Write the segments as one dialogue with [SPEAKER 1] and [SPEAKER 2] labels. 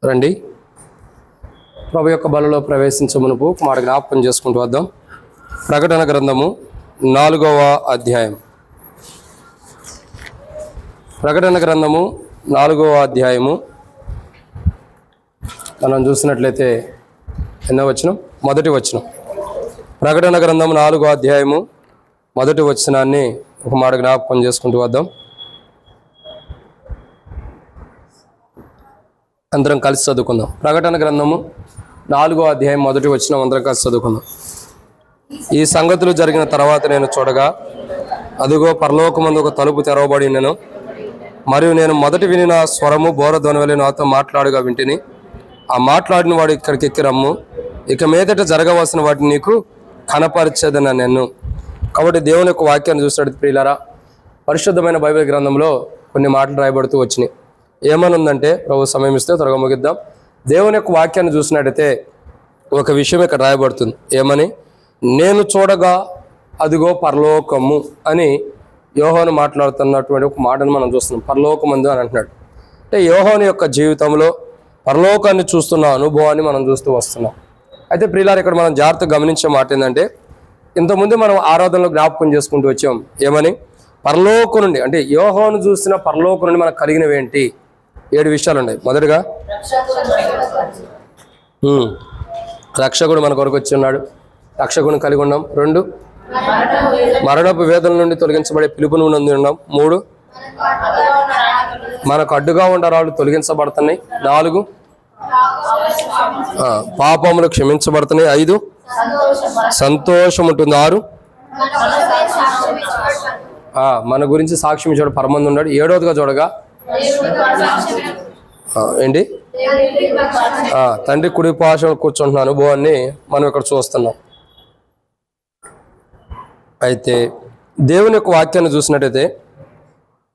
[SPEAKER 1] రండి, ప్రభు యొక్క బలలో ప్రవేశించే మునుపు మాట జ్ఞాపకం చేసుకుంటూ వద్దాం. ప్రకటన గ్రంథము 4వ అధ్యాయం. ప్రకటన గ్రంథము 4వ అధ్యాయము మనం చూసినట్లయితే ఎన్నో వచనం? మొదటి వచనం. ప్రకటన గ్రంథం 4వ అధ్యాయము మొదటి వచనాన్ని ఒక మాట జ్ఞాపకం చేసుకుంటూ వద్దాం. అందరం కలిసి చదువుకుందాం. ప్రకటన గ్రంథము 4వ అధ్యాయం మొదటి వచనం అందరం కలిసి చదువుకుందాం. ఈ సంగతులు జరిగిన తర్వాత నేను చూడగా, అదిగో పరలోకమందు ఒక తలుపు తెరవబడి ఉండెను. మరియు నేను మొదటి వినిన స్వరము బోరధ్వని వలె నాతో మాట్లాడుగా వింటిని. ఆ మాట్లాడిన వాడు ఇక్కడికి ఎక్కి రమ్ము, ఇక మీదట జరగవలసిన వాటిని నీకు కనపరిచేదన నేను. కాబట్టి దేవుని యొక్క వాక్యాన్ని చూసినట్టు ప్రియులారా, పరిశుద్ధమైన బైబిల్ గ్రంథంలో కొన్ని మాటలు రాయబడుతూ వచ్చినాయి. ఏమనుందంటే, ప్రభు సమయం ఇస్తే త్వరగా ముగిద్దాం. దేవుని యొక్క వాక్యాన్ని చూసినట్టయితే ఒక విషయం ఇక్కడ రాయబడుతుంది. ఏమని? నేను చూడగా అదిగో పరలోకము అని యోహాను మాట్లాడుతున్నటువంటి ఒక మాటను మనం చూస్తున్నాం. పరలోకమందు అని అంటున్నాడు. అంటే యోహాను యొక్క జీవితంలో పరలోకాన్ని చూస్తున్న అనుభవాన్ని మనం చూస్తూ వస్తున్నాం. అయితే ప్రియులారా, ఇక్కడ మనం జాగ్రత్తగా గమనించే మాట ఏంటంటే, ఇంతకుముందు మనం ఆరాధనలో జ్ఞాపకం చేసుకుంటూ వచ్చాం. ఏమని? పరలోకం నుండి, అంటే యోహాను చూసిన పరలోకం నుండి మనకు కలిగినవి ఏంటి? 7 విషయాలు ఉన్నాయి. మొదటిగా రక్షకుడు మన కొరకు వచ్చి ఉన్నాడు, రక్షకుడిని కలిగి ఉన్నాం. 2, మరణపు వేదన నుండి తొలగించబడే పిలుపును నంది ఉన్నాం. 3, మనకు అడ్డుగా ఉన్న రాళ్ళు తొలగించబడుతున్నాయి. 4, పాపములు క్షమించబడుతున్నాయి. 5, సంతోషం ఉంటుంది. 6, మన గురించి సాక్ష్యం ఇచ్చాడు, పరమందు ఉన్నాడు. 7వదిగా చూడగా ఏంటి? తండ్రి కుడి పార్శ్వన కూర్చుంటున్న అనుభవాన్ని మనం ఇక్కడ చూస్తున్నాం. అయితే దేవుని యొక్క వాక్యాన్ని చూసినట్టయితే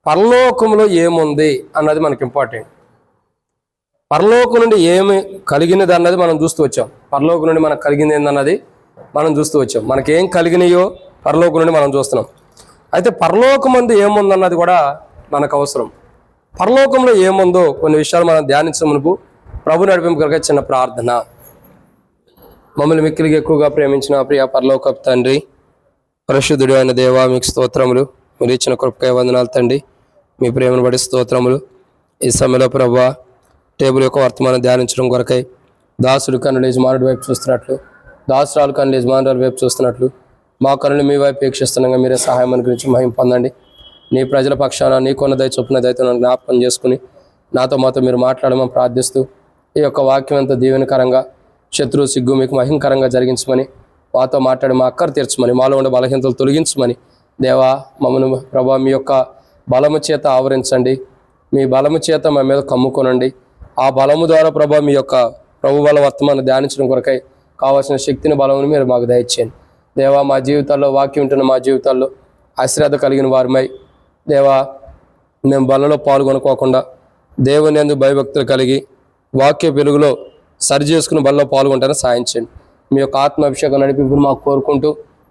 [SPEAKER 1] పరలోకంలో ఏముంది అన్నది మనకి ఇంపార్టెంట్. పరలోకం నుండి ఏమి కలిగినది అన్నది మనం చూస్తూ వచ్చాం. పరలోకం నుండి మనకు కలిగింది ఏందన్నది మనం చూస్తూ వచ్చాం. మనకేం కలిగినాయో పరలోకం నుండి మనం చూస్తున్నాం. అయితే పరలోకమందు ఏముందన్నది కూడా మనకు అవసరం. పరలోకంలో ఏముందో కొన్ని విషయాలు మనం ధ్యానించే మునుపు ప్రభు నడిపింపు కొరకే చిన్న ప్రార్థన. మమ్మల్ని మిక్కిలిగా ఎక్కువగా ప్రేమించిన ప్రియ పరలోకపు తండ్రి, పరిశుద్ధుడు అయిన దేవా, మీకు స్తోత్రములు. మీరు ఇచ్చిన కృపకై వందనాలు తండ్రి. మీ ప్రేమను బట్టి స్తోత్రములు. ఈ సమయంలో ప్రభు టేబుల్ యొక్క వర్తమానం ధ్యానించడం కొరకై దాసుడు కన్నులు యజమానుడి వైపు చూస్తున్నట్లు, దాసురాలు కన్నులు యజమానురాలు వైపు చూస్తున్నట్లు మా కన్నులు మీ వైపు వీక్షిస్తుండగా మీరే సహాయం గురించి మహిమ పొందండి. నీ ప్రజల పక్షాన నీకున్న దయ చొప్పున దయతో నన్ను జ్ఞాపకం చేసుకుని మాతో మీరు మాట్లాడమని ప్రార్థిస్తూ, ఈ యొక్క వాక్యం ఎంత దీవెనకరంగా, శత్రువు సిగ్గు మీకు మహిమకరంగా జరిగించమని, మాతో మాట్లాడి మా అక్కర తీర్చమని, మాలో ఉండే బలహీనతలు తొలగించమని దేవా, మమ్మల్ని ప్రభా మీ యొక్క బలము చేత ఆవరించండి. మీ బలము చేత మా మీద కమ్ముకొనండి. ఆ బలము ద్వారా ప్రభా మీ యొక్క ప్రభు బల వర్తమానం ధ్యానించడం కొరకై కావాల్సిన శక్తిని, బలమును మీరు మాకు దయచేయండి. దేవా, మా జీవితాల్లో వాక్యం ఉంటున్న మా జీవితాల్లో అశ్రద్ధ కలిగిన వారిమై దేవా, మేము బలలో పాల్గొనుకోకుండా దేవుని యందు భయభక్తులు కలిగి వాక్య వెలుగులో సరి చేసుకుని బలలో పాల్గొంటానని సాయం చేయండి. మీ యొక్క ఆత్మాభిషేకం నడిపింపును మాకు కోరుకుంటూ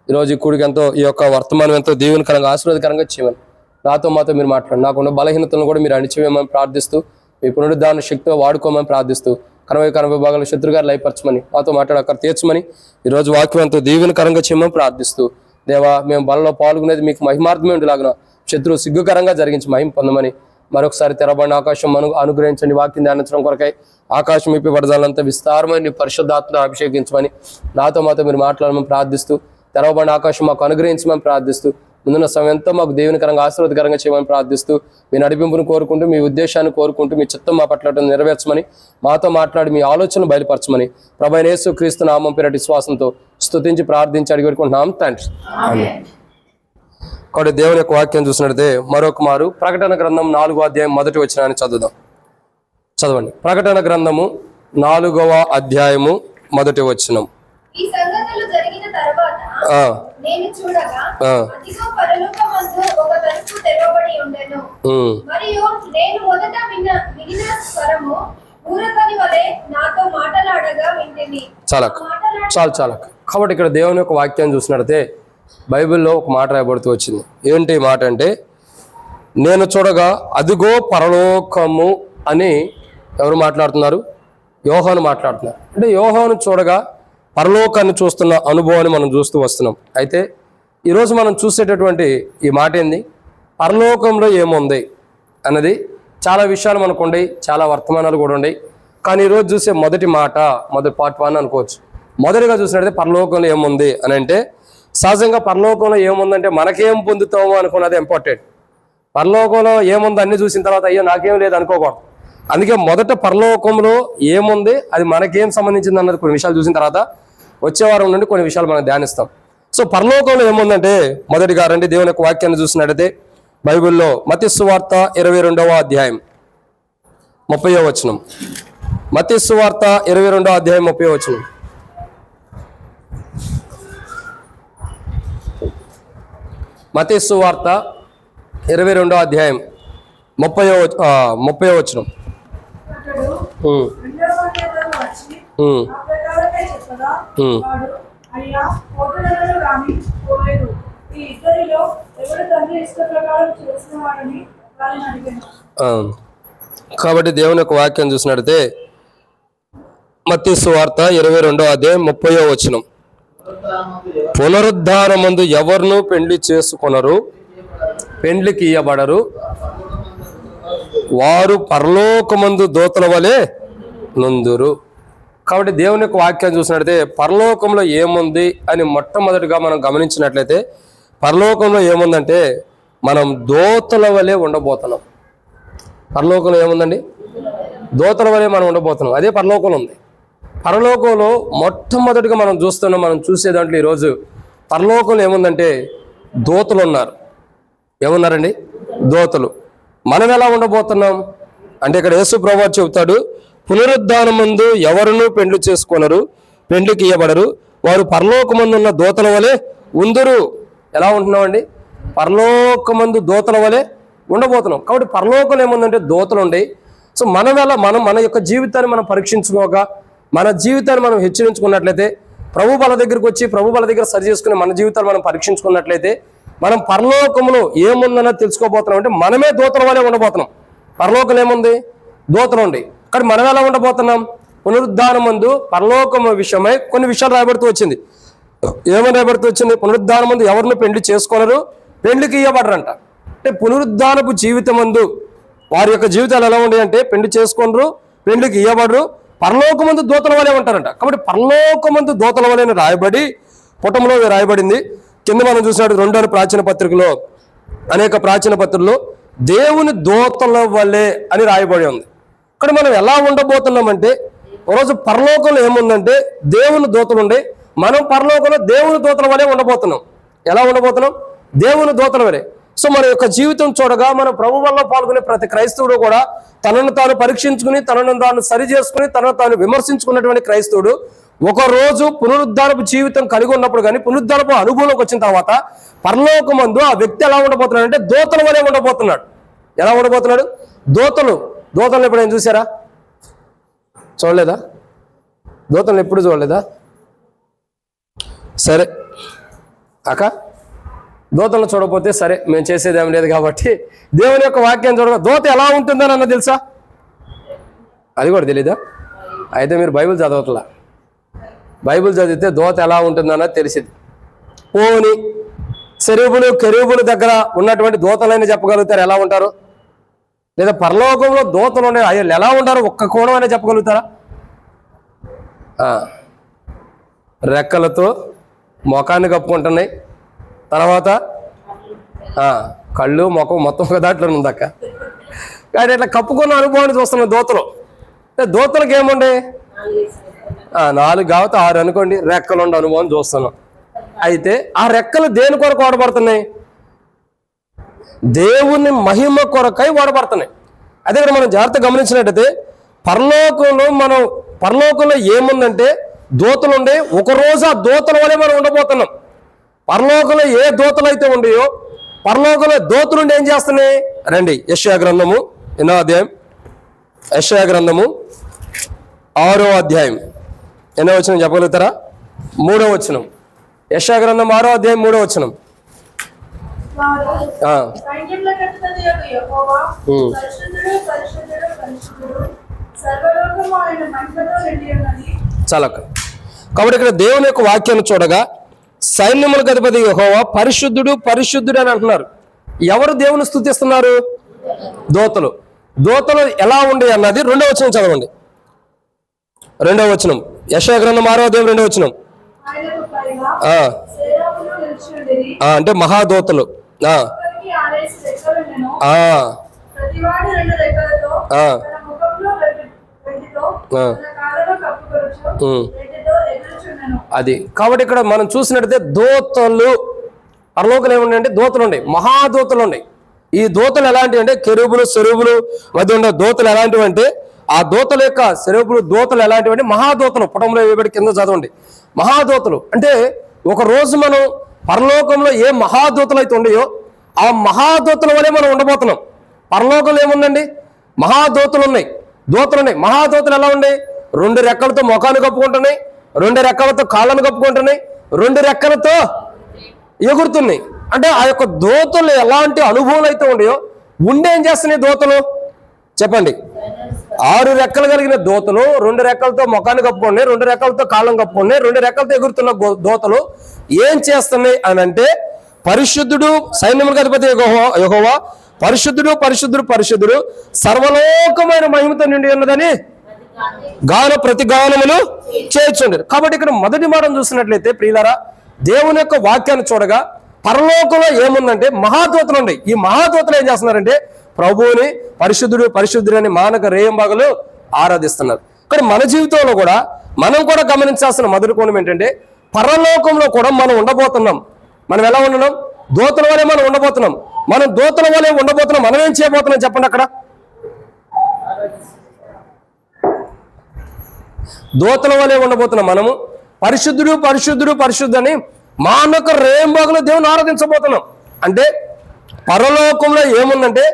[SPEAKER 1] ఈరోజు ఈ కూడికి ఎంతో, ఈ యొక్క వర్తమానం ఎంతో దీవెనకరంగా ఆశీర్వాదకరంగా చేయమని మాతో మీరు మాట్లాడండి. నాకున్న బలహీనతలను కూడా మీరు అణిచివేయమని ప్రార్థిస్తూ, మీ పునరుద్ధారణ శక్తితో వాడుకోమని ప్రార్థిస్తూ, 80 భాగాలు శత్రుగారు లయపరచమని, మాతో మాట్లాడి అక్కడ తీర్చమని, ఈరోజు వాక్యం ఎంతో దీవెనకరంగా చేయమని ప్రార్థిస్తూ, దేవా, మేము బలలో పాల్గొనేది మీకు మహిమార్థమే ఉండేలాగా శత్రువు సిగ్గుకరంగా జరిగించి మహిమ పొందమని మరొకసారి తెరబడిన ఆకాశం అనుగ్రహించండి. వాక్యం ధ్యానించడం కొరకై ఆకాశం ఇప్పి పడదాలంతా విస్తారమైన నీ పరిశుద్ధాత్మ అభిషేకించమని మాతో మీరు మాట్లాడమని ప్రార్థిస్తూ, తెరవబడిన ఆకాశం మాకు అనుగ్రహించమని ప్రార్థిస్తూ, ముందున్న సమయం ఎంతో మాకు దేవునికరంగా ఆశీర్వాదకరంగా చేయమని ప్రార్థిస్తూ, మీ నడిపింపును కోరుకుంటూ, మీ ఉద్దేశాన్ని కోరుకుంటూ, మీ చిత్తం మా పట్ల నెరవేర్చమని, మాతో మాట్లాడి మీ ఆలోచనను బయలుపరచమని ప్రభువైన యేసు క్రీస్తు నామం పేరటి విశ్వాసంతో స్తుతించి ప్రార్థించి అడిగి పెట్టుకుంటున్నాం తండ్రి. కాబట్టి దేవుని యొక్క వాక్యం చూసినట్లయితే మరొక మారు ప్రకటన గ్రంథం 4వ అధ్యాయం మొదటి వచనాన్ని చదవండి. ప్రకటన గ్రంథము 4వ అధ్యాయము మొదటి వచనం.
[SPEAKER 2] ఈ సంగతులు జరిగిన తరువాత నేను చూడగా, అదిగో పరలోకమందు ఒక తలుపు తెరవబడి ఉండెను. మరియు నేను మొదట వినిన స్వరము ఊరకని వలె నాతో మాట్లాడగా వింటిని.
[SPEAKER 1] చాలా కాబట్టి ఇక్కడ దేవుని యొక్క వాక్యాన్ని చూసినట్లయితే బైబిల్లో ఒక మాట రాయబడుతూ వచ్చింది. ఏంటి మాట అంటే, నేను చూడగా అదిగో పరలోకము అని ఎవరు మాట్లాడుతున్నారు? యోహాను మాట్లాడుతున్నారు. అంటే యోహాను చూడగా పరలోకాన్ని చూస్తున్న అనుభవాన్ని మనం చూస్తూ వస్తున్నాం. అయితే ఈరోజు మనం చూసేటటువంటి ఈ మాట ఏంది, పరలోకంలో ఏముంది అన్నది. చాలా విషయాలు మనకు ఉన్నాయి, చాలా వర్తమానాలు కూడా ఉన్నాయి. కానీ ఈరోజు చూసే మొదటి మాట, మొదటి పార్ట్ 1 అనుకోవచ్చు. మొదటిగా చూసినట్టయితే పరలోకంలో ఏముంది అని అంటే, సహజంగా పరలోకంలో ఏముందంటే మనకేం పొందుతామో అనుకున్నది ఇంపార్టెంట్. పరలోకంలో ఏముంది అన్ని చూసిన తర్వాత అయ్యో నాకేం లేదు అనుకోకూడదు. అందుకే మొదట పరలోకంలో ఏముంది, అది మనకేం సంబంధించింది అన్నది కొన్ని విషయాలు చూసిన తర్వాత వచ్చే వారం నుండి కొన్ని విషయాలు మనం ధ్యానిస్తాం. సో పరలోకంలో ఏముందంటే, మొదటిగా రండి దేవుని యొక్క వాక్యాన్ని చూసినట్టయితే బైబిల్లో మత్తయి సువార్త 22వ అధ్యాయం 30వ వచనం. మత్తయి సువార్త 22వ అధ్యాయం 30వ వచనం. మత్తయి సువార్త 22వ అధ్యాయం 30వ వచనం. కాబట్టి దేవుని యొక్క వాక్యం చూసినట్టయితే మత్తయి సువార్త 22వ అధ్యాయం 30వ వచనం. పునరుద్ధానమందు ఎవరును పెండ్లి చేసుకొనరు, పెండ్లికి ఇయ్యబడరు, వారు పరలోకమందు దూతల వలె నుందురు. కాబట్టి దేవుని యొక్క వాక్యాన్ని చూసినట్లయితే పరలోకంలో ఏముంది అని మొట్టమొదటిగా మనం గమనించినట్లయితే, పరలోకంలో ఏముందంటే మనం దూతల వలె ఉండబోతున్నాం. పరలోకంలో ఏముందండి? దూతల వలె మనం ఉండబోతున్నాం. అదే పరలోకంలో ఉంది. పరలోకంలో మొట్టమొదటిగా మనం చూసే దాంట్లో ఈరోజు పరలోకంలో ఏముందంటే దూతలు ఉన్నారు. ఏమున్నారండి? దూతలు. మనం ఎలా ఉండబోతున్నాం అంటే ఇక్కడ యేసు ప్రభువు చెబుతాడు, పునరుద్ధానమందు ఎవరును పెండ్లి చేసుకొనరు, పెండ్లికి ఇయ్యబడరు, వారు పరలోకమందు ఉన్న దూతల వలె ఉందురు. ఎలా ఉంటున్నామండి? పరలోకమందు దూతల వలె ఉండబోతున్నాం. కాబట్టి పరలోకంలో ఏముందంటే దూతలు ఉండే. సో మన యొక్క జీవితాన్ని మనం పరీక్షించుకోగా, మన జీవితాన్ని మనం హెచ్చరించుకున్నట్లయితే, ప్రభు బల దగ్గరికి వచ్చి ప్రభు బల దగ్గర సరి చేసుకుని మన జీవితాన్ని మనం పరీక్షించుకున్నట్లయితే, మనం పరలోకంలో ఏముందన్నది తెలుసుకోబోతున్నాం. అంటే మనమే దూతల వలె ఉండబోతున్నాం. పరలోకంలో ఏముంది? దూతలు ఉండి. కానీ మనం ఎలా ఉండబోతున్నాం? పునరుద్ధానమందు పరలోకం విషయమై కొన్ని విషయాలు రాయబడుతూ వచ్చింది. ఏమని రాయబడుతూ వచ్చింది? పునరుద్ధానమందు ఎవరిని పెండ్లి చేసుకోనరు, పెండ్లికి ఇయ్యబడరంట. అంటే పునరుద్ధానపు జీవితమందు వారి యొక్క జీవితాలు ఎలా ఉండే అంటే పెండ్లి చేసుకోనరు, పెండ్లికి ఇయ్యబడరు, పరలోకమందు దూతల వలె ఉంటారంట. కాబట్టి పరలోకమందు దూతల వలె రాయబడి పుటంలో రాయబడింది. కింద మనం చూసినట్టు 2వ ప్రాచీన పత్రికలో, అనేక ప్రాచీన పత్రికల్లో దేవుని దూతల వలె అని రాయబడి ఉంది. ఇక్కడ మనం ఎలా ఉండబోతున్నామంటే, ఒకరోజు పరలోకంలో ఏముందంటే దేవుని దూతలు ఉండే, మనం పరలోకంలో దేవుని దూతల వలె ఉండబోతున్నాం. ఎలా ఉండబోతున్నాం? దేవుని దూతల వలె. సో మన యొక్క జీవితం చూడగా మన ప్రభు వల్ల పాల్గొనే ప్రతి క్రైస్తవుడు కూడా తనను తాను పరీక్షించుకుని, తనను తాను సరి చేసుకుని, తనను తాను విమర్శించుకున్నటువంటి క్రైస్తవుడు ఒకరోజు పునరుద్ధానపు జీవితం కలిగి ఉన్నప్పుడు, కానీ పునరుద్ధానపు అనుభవంలోకి వచ్చిన తర్వాత పరలోకమందు ఆ వ్యక్తి ఎలా ఉండబోతున్నాడు అంటే దూతల వలె ఉండబోతున్నాడు. ఎలా ఉండబోతున్నాడు? దూతలను ఎప్పుడైనా చూసారా? చూడలేదా? దూతలను ఎప్పుడు చూడలేదా? సరే అక్క, దూతలను చూడకపోతే సరే, మేము చేసేది ఏం లేదు. కాబట్టి దేవుని యొక్క వాక్యాన్ని చూడగా దూత ఎలా ఉంటుందని అన్న తెలుసా? అది కూడా తెలీదా? అయితే మీరు బైబిల్ చదవట్లా. బైబిల్ చదివితే దూత ఎలా ఉంటుందన్నది తెలిసింది. పోని కెరూబులు దగ్గర ఉన్నటువంటి దూతలైనా చెప్పగలుగుతారు ఎలా ఉంటారు? లేదా పరలోకంలో దూతలు ఉండే అయ్యో ఎలా ఉంటారు ఒక్క కోణం అయినా చెప్పగలుగుతారా? రెక్కలతో ముఖాన్ని కప్పుకుంటున్నాయి, తర్వాత కళ్ళు ముఖం మొత్తం ఒక దాంట్లో ఉందక్క. కానీ ఇట్లా కప్పుకున్న అనుభవాన్ని చూస్తున్నాం దూతలు. దూతలకు ఏముండే 4 కావచ్చు 6 అనుకోండి రెక్కలు ఉండే అనుభవం చూస్తున్నాం. అయితే ఆ రెక్కలు దేని కొరకు వాడబడుతున్నాయి? దేవుని మహిమ కొరకై వాడబడుతున్నాయి. అదే ఇక్కడ మనం జాగ్రత్తగా గమనించినట్టయితే పరలోకంలో ఏముందంటే దూతలు ఉండే. ఒకరోజు ఆ దూతల వలె మనం ఉండబోతున్నాం. పరలోకంలో ఏ దూతలు అయితే ఉండేయో పరలోకంలో దూతలుండి ఏం చేస్తున్నాయి? రండి యెషయా గ్రంథము 8వ అధ్యాయం, యెషయా గ్రంథము 6వ అధ్యాయం 8వ వచనం చెప్పగలుగుతారా? 3వ వచనం. యెషయా గ్రంథం 6వ అధ్యాయం 3వ వచనం.
[SPEAKER 2] సర్వలోకము ఆయన మహిమతో నిండి ఉన్నది.
[SPEAKER 1] చాలక. కాబట్టి ఇక్కడ దేవుని యొక్క వాక్యాన్ని చూడగా సైన్యములకు అధిపతి యెహోవా పరిశుద్ధుడు పరిశుద్ధుడు అని అంటున్నారు. ఎవరు దేవుని స్తుతిస్తున్నారు? దూతలు. దూతలు ఎలా ఉండే అన్నది 2వ వచనం చదవండి. 2వ వచనం యెషయా గ్రంథం 6వ అధ్యాయం 2వ వచనం.
[SPEAKER 2] ఆయనకు పైగా
[SPEAKER 1] ఆ,
[SPEAKER 2] సేరాపులు నిలిచి ఉండిరి.
[SPEAKER 1] అంటే మహాదూతలు.
[SPEAKER 2] ఒక్కొక్కరికి 6 రెక్కలుండెను. ప్రతివాడు 2 రెక్కలతో తన ముఖంలో వెండితో తన కాళ్ళను కప్పుకొనుచు వెండితో ఎగురుచుండెను.
[SPEAKER 1] అది. కాబట్టి ఇక్కడ మనం చూసినట్టయితే దూతలు పరలోకలు ఏముండే? దూతలు ఉన్నాయి, మహాదూతలు ఉన్నాయి. ఈ దూతలు ఎలాంటివి అంటే కెరూబులు సెరూబులు మధ్య ఉన్న దూతలు ఎలాంటివి అంటే ఆ దూతల యొక్క సెరూబులు దూతలు ఎలాంటివి అంటే మహాదూతలు. పుటంలో వేయబడి కింద చదవండి. మహాదూతలు అంటే ఒక రోజు మనం పరలోకంలో ఏ మహాదూతలు అయితే ఉన్నాయో ఆ మహాదూతల వలె మనం ఉండబోతున్నాం. పరలోకంలో ఏముందండి? మహాదూతలు ఉన్నాయి, దూతలు ఉన్నాయి. మహాదూతలు ఎలా ఉన్నాయి? 2 రెక్కలతో ముఖాన్ని కప్పుకుంటున్నాయి, 2 రెక్కలతో కాళ్ళను కప్పుకుంటున్నాయి, 2 రెక్కలతో ఎగురుతున్నాయి. అంటే ఆ యొక్క దూతలు ఎలాంటి అనుభవాలు అయితే ఉన్నాయో ఏం చేస్తున్నాయి దూతలు చెప్పండి? 6 రెక్కలు కలిగిన దూతలు 2 రెక్కలతో ముఖాన్ని కప్పుకున్నాయి, 2 రెక్కలతో కాళ్ళం కప్పుకున్నాయి, 2 రెక్కలతో ఎగురుతున్న దూతలు ఏం చేస్తున్నాయి అని అంటే పరిశుద్ధుడు సైన్యములకు అధిపతి యెహోవా పరిశుద్ధుడు పరిశుద్ధుడు పరిశుద్ధుడు సర్వలోకమైన మహిమతో నిండి ఉన్నదని ప్రతిగానములు చేర్చుండి. కాబట్టి ఇక్కడ మొదటి మాటను చూసినట్లయితే ప్రియులారా, దేవుని యొక్క వాక్యాన్ని చూడగా పరలోకంలో ఏముందంటే మహాదూతలు ఉన్నాయి. ఈ మహాదూతలు ఏం చేస్తున్నారంటే ప్రభువుని పరిశుద్ధుడు పరిశుద్ధుడు అని మానక రేయంబాగులు ఆరాధిస్తున్నారు. కానీ మన జీవితంలో కూడా మనం కూడా గమనించాల్సిన మొదటి కోణం ఏంటంటే పరలోకంలో కూడా మనం ఉండబోతున్నాం. మనం ఎలా ఉండడం? దూతల వలె మనం ఉండబోతున్నాం. మనం దూతల వలె ఉండబోతున్నాం. మనం ఏం చేయబోతున్నాం చెప్పండి? అక్కడ దూతల వలె ఉండబోతున్నాం. మనము పరిశుద్ధుడు పరిశుద్ధుడు పరిశుద్ధు అని మానక రేయంబాగులు దేవుని ఆరాధించబోతున్నాం. అంటే పరలోకంలో ఏముందంటే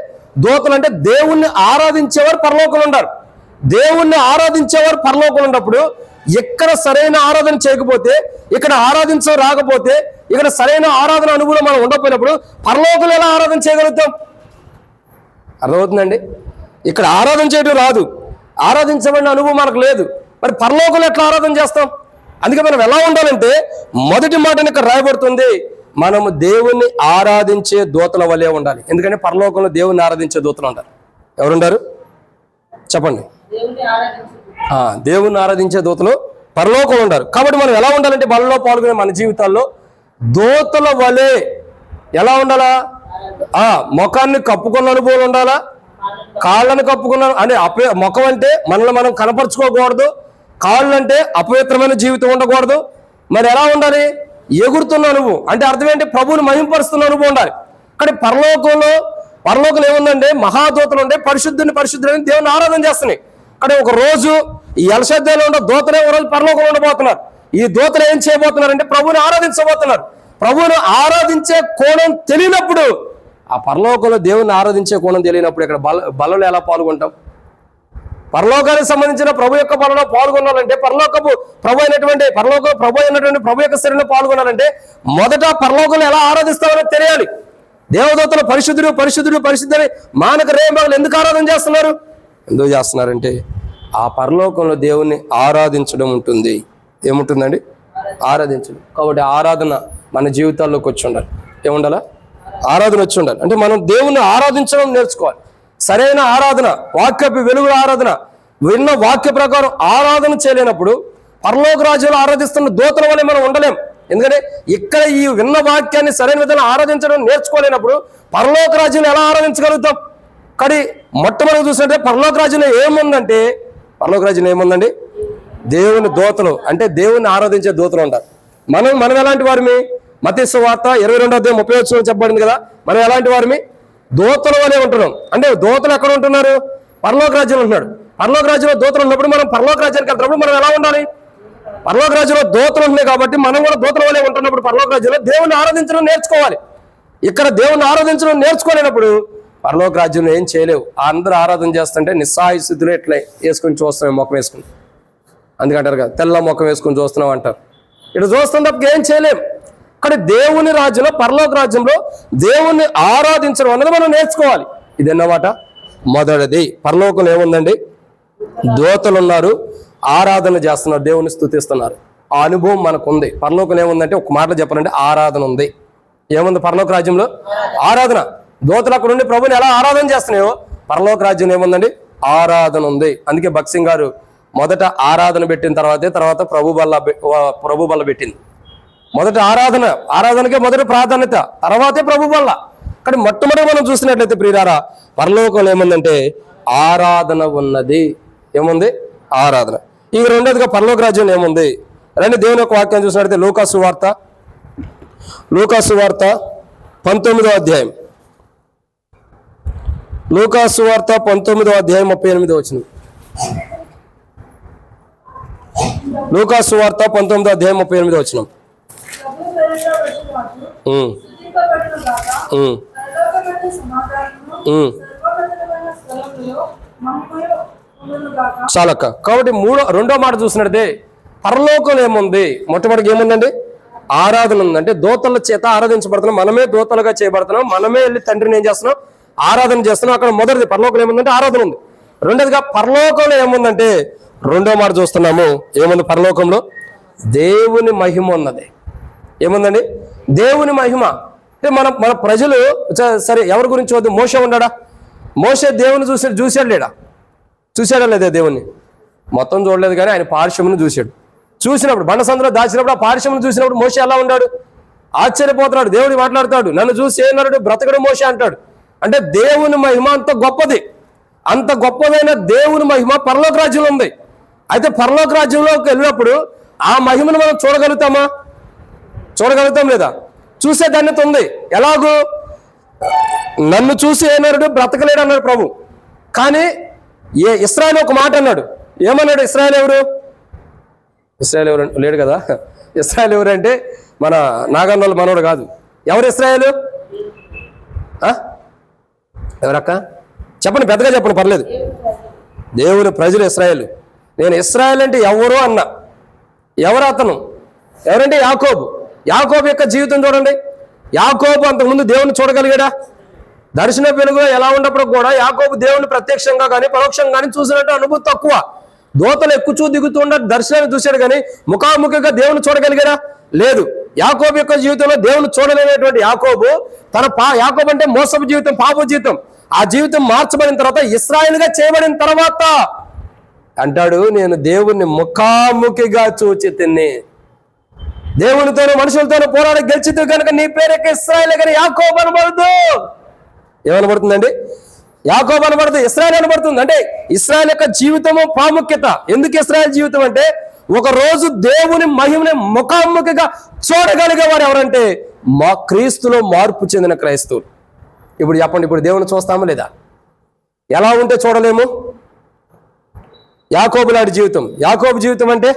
[SPEAKER 1] దూతలు అంటే దేవుణ్ణి ఆరాధించేవారు పరలోకంలో ఉంటారు. దేవుణ్ణి ఆరాధించేవారు పరలోకంలో ఉన్నప్పుడు ఇక్కడ సరైన ఆరాధన చేయకపోతే, ఇక్కడ ఆరాధించ రాకపోతే, ఇక్కడ సరైన ఆరాధన అనుభవం మనం ఉండకపోయినప్పుడు పరలోకంలో ఎలా ఆరాధన చేయగలుగుతాం? అర్థమవుతుందండి? ఇక్కడ ఆరాధన చేయడం రాదు, ఆరాధించబడిన అనుభవం మనకు లేదు, మరి పరలోకంలో ఎట్లా ఆరాధన చేస్తాం? అందుకే మనం ఎలా ఉండాలంటే మొదటి మాటని ఇక్కడ రాయబడుతుంది, మనము దేవుణ్ణి ఆరాధించే దూతల వలె ఉండాలి. ఎందుకంటే పరలోకంలో దేవుణ్ణి ఆరాధించే దూతలు ఉంటారు. ఎవరుంటారు చెప్పండి? దేవుణ్ణి ఆరాధించే దూతలు పరలోకంలో ఉంటారు. కాబట్టి మనం ఎలా ఉండాలంటే బలలో పాల్గొనే మన జీవితాల్లో దూతల వలె ఎలా ఉండాలా? ముఖాన్ని కప్పుకున్న అనుభవం ఉండాలా, కాళ్ళను కప్పుకున్న అంటే ముఖం అంటే మనల్ని మనం కనపరుచుకోకూడదు, కాళ్ళు అంటే అపవిత్రమైన జీవితం ఉండకూడదు. మరి ఎలా ఉండాలి? ఎగురుతున్న అనుభవం అంటే అర్థం ఏంటి? ప్రభువుని మహింపరుస్తున్న అనుభవం ఉండాలి. కానీ పరలోకంలో ఏముందంటే మహాదూతలు ఉండే పరిశుద్ధుని పరిశుద్ధుని దేవుని ఆరాధన చేస్తున్నాయి. కానీ ఒక రోజు ఈ ఎల్షద్దాలో ఉన్న దూతలే ఒక రోజు పరలోకంలో ఉండబోతున్నారు. ఈ దూతలు ఏం చేయబోతున్నారంటే ప్రభువుని ఆరాధించబోతున్నారు. ప్రభువుని ఆరాధించే కోణం తెలియనప్పుడు, ఆ పరలోకంలో దేవుని ఆరాధించే కోణం తెలియనప్పుడు ఇక్కడ బలలో ఎలా పాల్గొంటాం? పరలోకానికి సంబంధించిన ప్రభు యొక్క బలలో పాల్గొనాలంటే పరలోకపు ప్రభు అయినటువంటి ప్రభు యొక్క శరీరంలో పాల్గొనాలంటే మొదట పరలోకంలో ఎలా ఆరాధిస్తామని తెలియాలి. దేవదూతలు పరిశుద్ధుడు పరిశుద్ధుడు పరిశుద్ధుని మానక రేయంబాగులు ఎందుకు ఆరాధన చేస్తున్నారు? ఎందుకు చేస్తున్నారంటే ఆ పరలోకంలో దేవుణ్ణి ఆరాధించడం ఉంటుంది. ఏముంటుందండి? ఆరాధించడం. కాబట్టి ఆరాధన మన జీవితాల్లోకి వచ్చి ఉండాలి. ఏముండాలా? ఆరాధన వచ్చి ఉండాలి. అంటే మనం దేవుణ్ణి ఆరాధించడం నేర్చుకోవాలి. సరైన ఆరాధన, వాక్యపు వెలుగుల ఆరాధన, విన్న వాక్య ప్రకారం ఆరాధన చేయలేనప్పుడు పరలోక రాజ్యంలో ఆరాధిస్తున్న దూతల వల్ల మనం ఉండలేం. ఎందుకంటే ఇక్కడ ఈ విన్న వాక్యాన్ని సరైన విధంగా ఆరాధించడం నేర్చుకోలేనప్పుడు పరలోక రాజ్యంలో ఎలా ఆరాధించగలుగుతాం? కానీ మొట్టమొదటి చూసినట్టే పరలోక రాజ్యంలో ఏముందండి? దేవుని దూతలు అంటే దేవుని ఆరాధించే దూతలు ఉంటారు. మనం ఎలాంటి వారిమి? మత్తయి సువార్త 22:30 చెప్పబడింది కదా, మనం ఎలాంటి వారిమి? దూతల వలె ఉంటున్నాం. అంటే దూతలు ఎక్కడ ఉంటున్నారు? పరలోక రాజ్యంలో ఉంటున్నాడు. పరలోక రాజ్యంలో దూతలు ఉన్నప్పుడు మనం పరలోక రాజ్యానికి వెళ్తున్నప్పుడు మనం ఎలా ఉండాలి? పరలోక రాజ్యంలో దూతలు ఉన్నాయి కాబట్టి మనం కూడా దూతల వలె ఉంటున్నప్పుడు పరలోక రాజ్యంలో దేవుని ఆరాధించడం నేర్చుకోవాలి. ఇక్కడ దేవుని ఆరాధించడం నేర్చుకోలేనప్పుడు పరలోక రాజ్యంలో ఏం చేయలేవు. అందరూ ఆరాధన చేస్తుంటే నిస్సహాయ స్థితిలో ఇట్లా వేసుకొని చూస్తున్నాం, ముఖం వేసుకుని. అందుకంటారు కదా, తెల్ల ముఖం వేసుకొని చూస్తున్నాం అంటారు. ఇటు చూస్తున్న తప్ప ఏం చేయలేం. కానీ దేవుని రాజ్యంలో పరలోక రాజ్యంలో దేవుణ్ణి ఆరాధించడం అన్నది మనం నేర్చుకోవాలి. ఇది అన్నమాట మొదటిది. పరలోకంలో ఏముందండి? దూతలు ఉన్నారు, ఆరాధన చేస్తున్నారు, దేవుని స్తుతిస్తున్నారు. ఆ అనుభవం మనకు ఉంది. పరలోకం ఏముందంటే ఒక మాటలో చెప్పాలంటే ఆరాధన ఉంది. ఏముంది పరలోక రాజ్యంలో? ఆరాధన. దూతలు అక్కడ ఉండి ప్రభుని ఎలా ఆరాధన చేస్తున్నాయో పరలోక రాజ్యం ఏముందండి? ఆరాధన ఉంది. అందుకే భక్త్ సింగ్ గారు మొదట ఆరాధన పెట్టిన తర్వాత ప్రభు బల్ల పెట్టింది. మొదట ఆరాధనకే మొదటి ప్రాధాన్యత, తర్వాతే ప్రభు బల్ల. కానీ మొట్టమొదటి మనం చూసినట్లయితే ప్రియులారా, పరలోకంలో ఏముందంటే ఆరాధన ఉన్నది. ఏముంది? ఆరాధన. ఈ రెండోదిగా పరలోక రాజ్యం ఏముంది? రండి దేవుని యొక్క వాక్యం చూసినట్లయితే లూకాసు వార్త 19వ అధ్యాయం. లూకాసు వార్త 19వ అధ్యాయం 38వ వచనం. లూకాసు వార్త 19వ అధ్యాయం 38వ వచనం. చాలక్క. కాబట్టి రెండో మాట చూసినట్టే పరలోకంలో ఏముంది? మొట్టమొదటిగా ఏముందండి? ఆరాధన ఉంది. అంటే దూతల చేత ఆరాధించబడుతున్నాం, మనమే దూతలుగా చేయబడుతున్నాం, మనమే వెళ్ళి తండ్రిని ఏం చేస్తున్నాం? ఆరాధన చేస్తున్నాం. అక్కడ మొదటిది పరలోకంలో ఏముందంటే ఆరాధన ఉంది. రెండోదిగా పరలోకంలో ఏముందంటే రెండో మాట చూస్తున్నాము. ఏముంది పరలోకంలో? దేవుని మహిమ ఉన్నది. ఏముందండి? దేవుని మహిమ. అంటే మన ప్రజలు సరే ఎవరి గురించి వద్దు, మోషే ఉన్నాడా? మోషే దేవుని చూశాడా లేదా? దేవుణ్ణి మొత్తం చూడలేదు, కానీ ఆయన పార్శ్వమును చూసినప్పుడు బండసందులో దాచినప్పుడు ఆ పార్శ్వమును చూసినప్పుడు మోషే ఎలా ఉన్నాడు? ఆశ్చర్యపోతున్నాడు. దేవుడు మాట్లాడతాడు, నన్ను చూసి ఏమన్నాడు? బ్రతకడు మోషే అంటాడు. అంటే దేవుని మహిమ అంత గొప్పది. అంత గొప్పదైన దేవుని మహిమ పరలోక రాజ్యంలో ఉంది. అయితే పరలోక రాజ్యంలోకి వెళ్ళినప్పుడు ఆ మహిమను మనం చూడగలుగుతామా? చూడగలుగుతాం లేదా? చూసే ధన్యత ఉంది. ఎలాగూ? నన్ను చూసి ఏమన్నాడు? బ్రతకలేడు అన్నాడు ప్రభు. కానీ ఇశ్రాయేలు ఒక మాట అన్నాడు. ఏమన్నాడు? ఇశ్రాయేలు ఎవరు లేడు కదా. ఇశ్రాయేలు ఎవరంటే మన నాగన్నోళ్ళ మనోడు కాదు. ఎవరు ఇశ్రాయేలు? ఎవరక్క? చెప్పండి, పెద్దగా చెప్పండి, పర్లేదు. దేవుని ప్రజలు ఇశ్రాయేలు. నేను ఇశ్రాయేల్ అంటే ఎవరు అన్నా. ఎవరు అతను? ఎవరంటే యాకోబు యొక్క జీవితం చూడండి. యాకోబు అంతకుముందు దేవుని చూడగలిగాడా? దర్శన వెలుగులో ఎలా ఉన్నప్పుడు కూడా యాకోబు దేవుని ప్రత్యక్షంగా కానీ పరోక్షంగా కానీ చూసినట్టు అనుభూతి తక్కువ. దూతలు ఎక్కుచూ దిగుతుండ దర్శనాన్ని చూశాడు, కానీ ముఖాముఖిగా దేవుని చూడగలిగాడా? లేదు. యాకోబు యొక్క జీవితంలో దేవుని చూడలేనటువంటి యాకోబు యాకోబు అంటే మోసపు జీవితం, పాప జీవితం. ఆ జీవితం మార్చబడిన తర్వాత ఇశ్రాయేలుగా చేయబడిన తర్వాత అంటాడు, నేను దేవుణ్ణి ముఖాముఖిగా చూచి తిని దేవునితోనూ మనుషులతోనూ పోరాడి గెలిచితే కనుక నీ పేరుకి ఇశ్రాయేల్ కానీ యాకోబు అనబడదు. ఏమనబడుతుందండి? యాకోబు అనబడుతుంది, ఇశ్రాయేల్ అనబడుతుంది. అంటే ఇశ్రాయేల్ యొక్క జీవితము ప్రాముఖ్యత. ఎందుకు ఇశ్రాయేల్ జీవితం అంటే ఒక రోజు దేవుని మహిమని ముఖాముఖిగా చూడగలిగేవారు ఎవరంటే మా క్రీస్తులో మార్పు చెందిన క్రైస్తవులు. ఇప్పుడు చెప్పండి, ఇప్పుడు దేవుని చూస్తామా లేదా? ఎలా ఉంటే చూడలేము? యాకోబు లాంటి జీవితం. యాకోబు జీవితం అంటే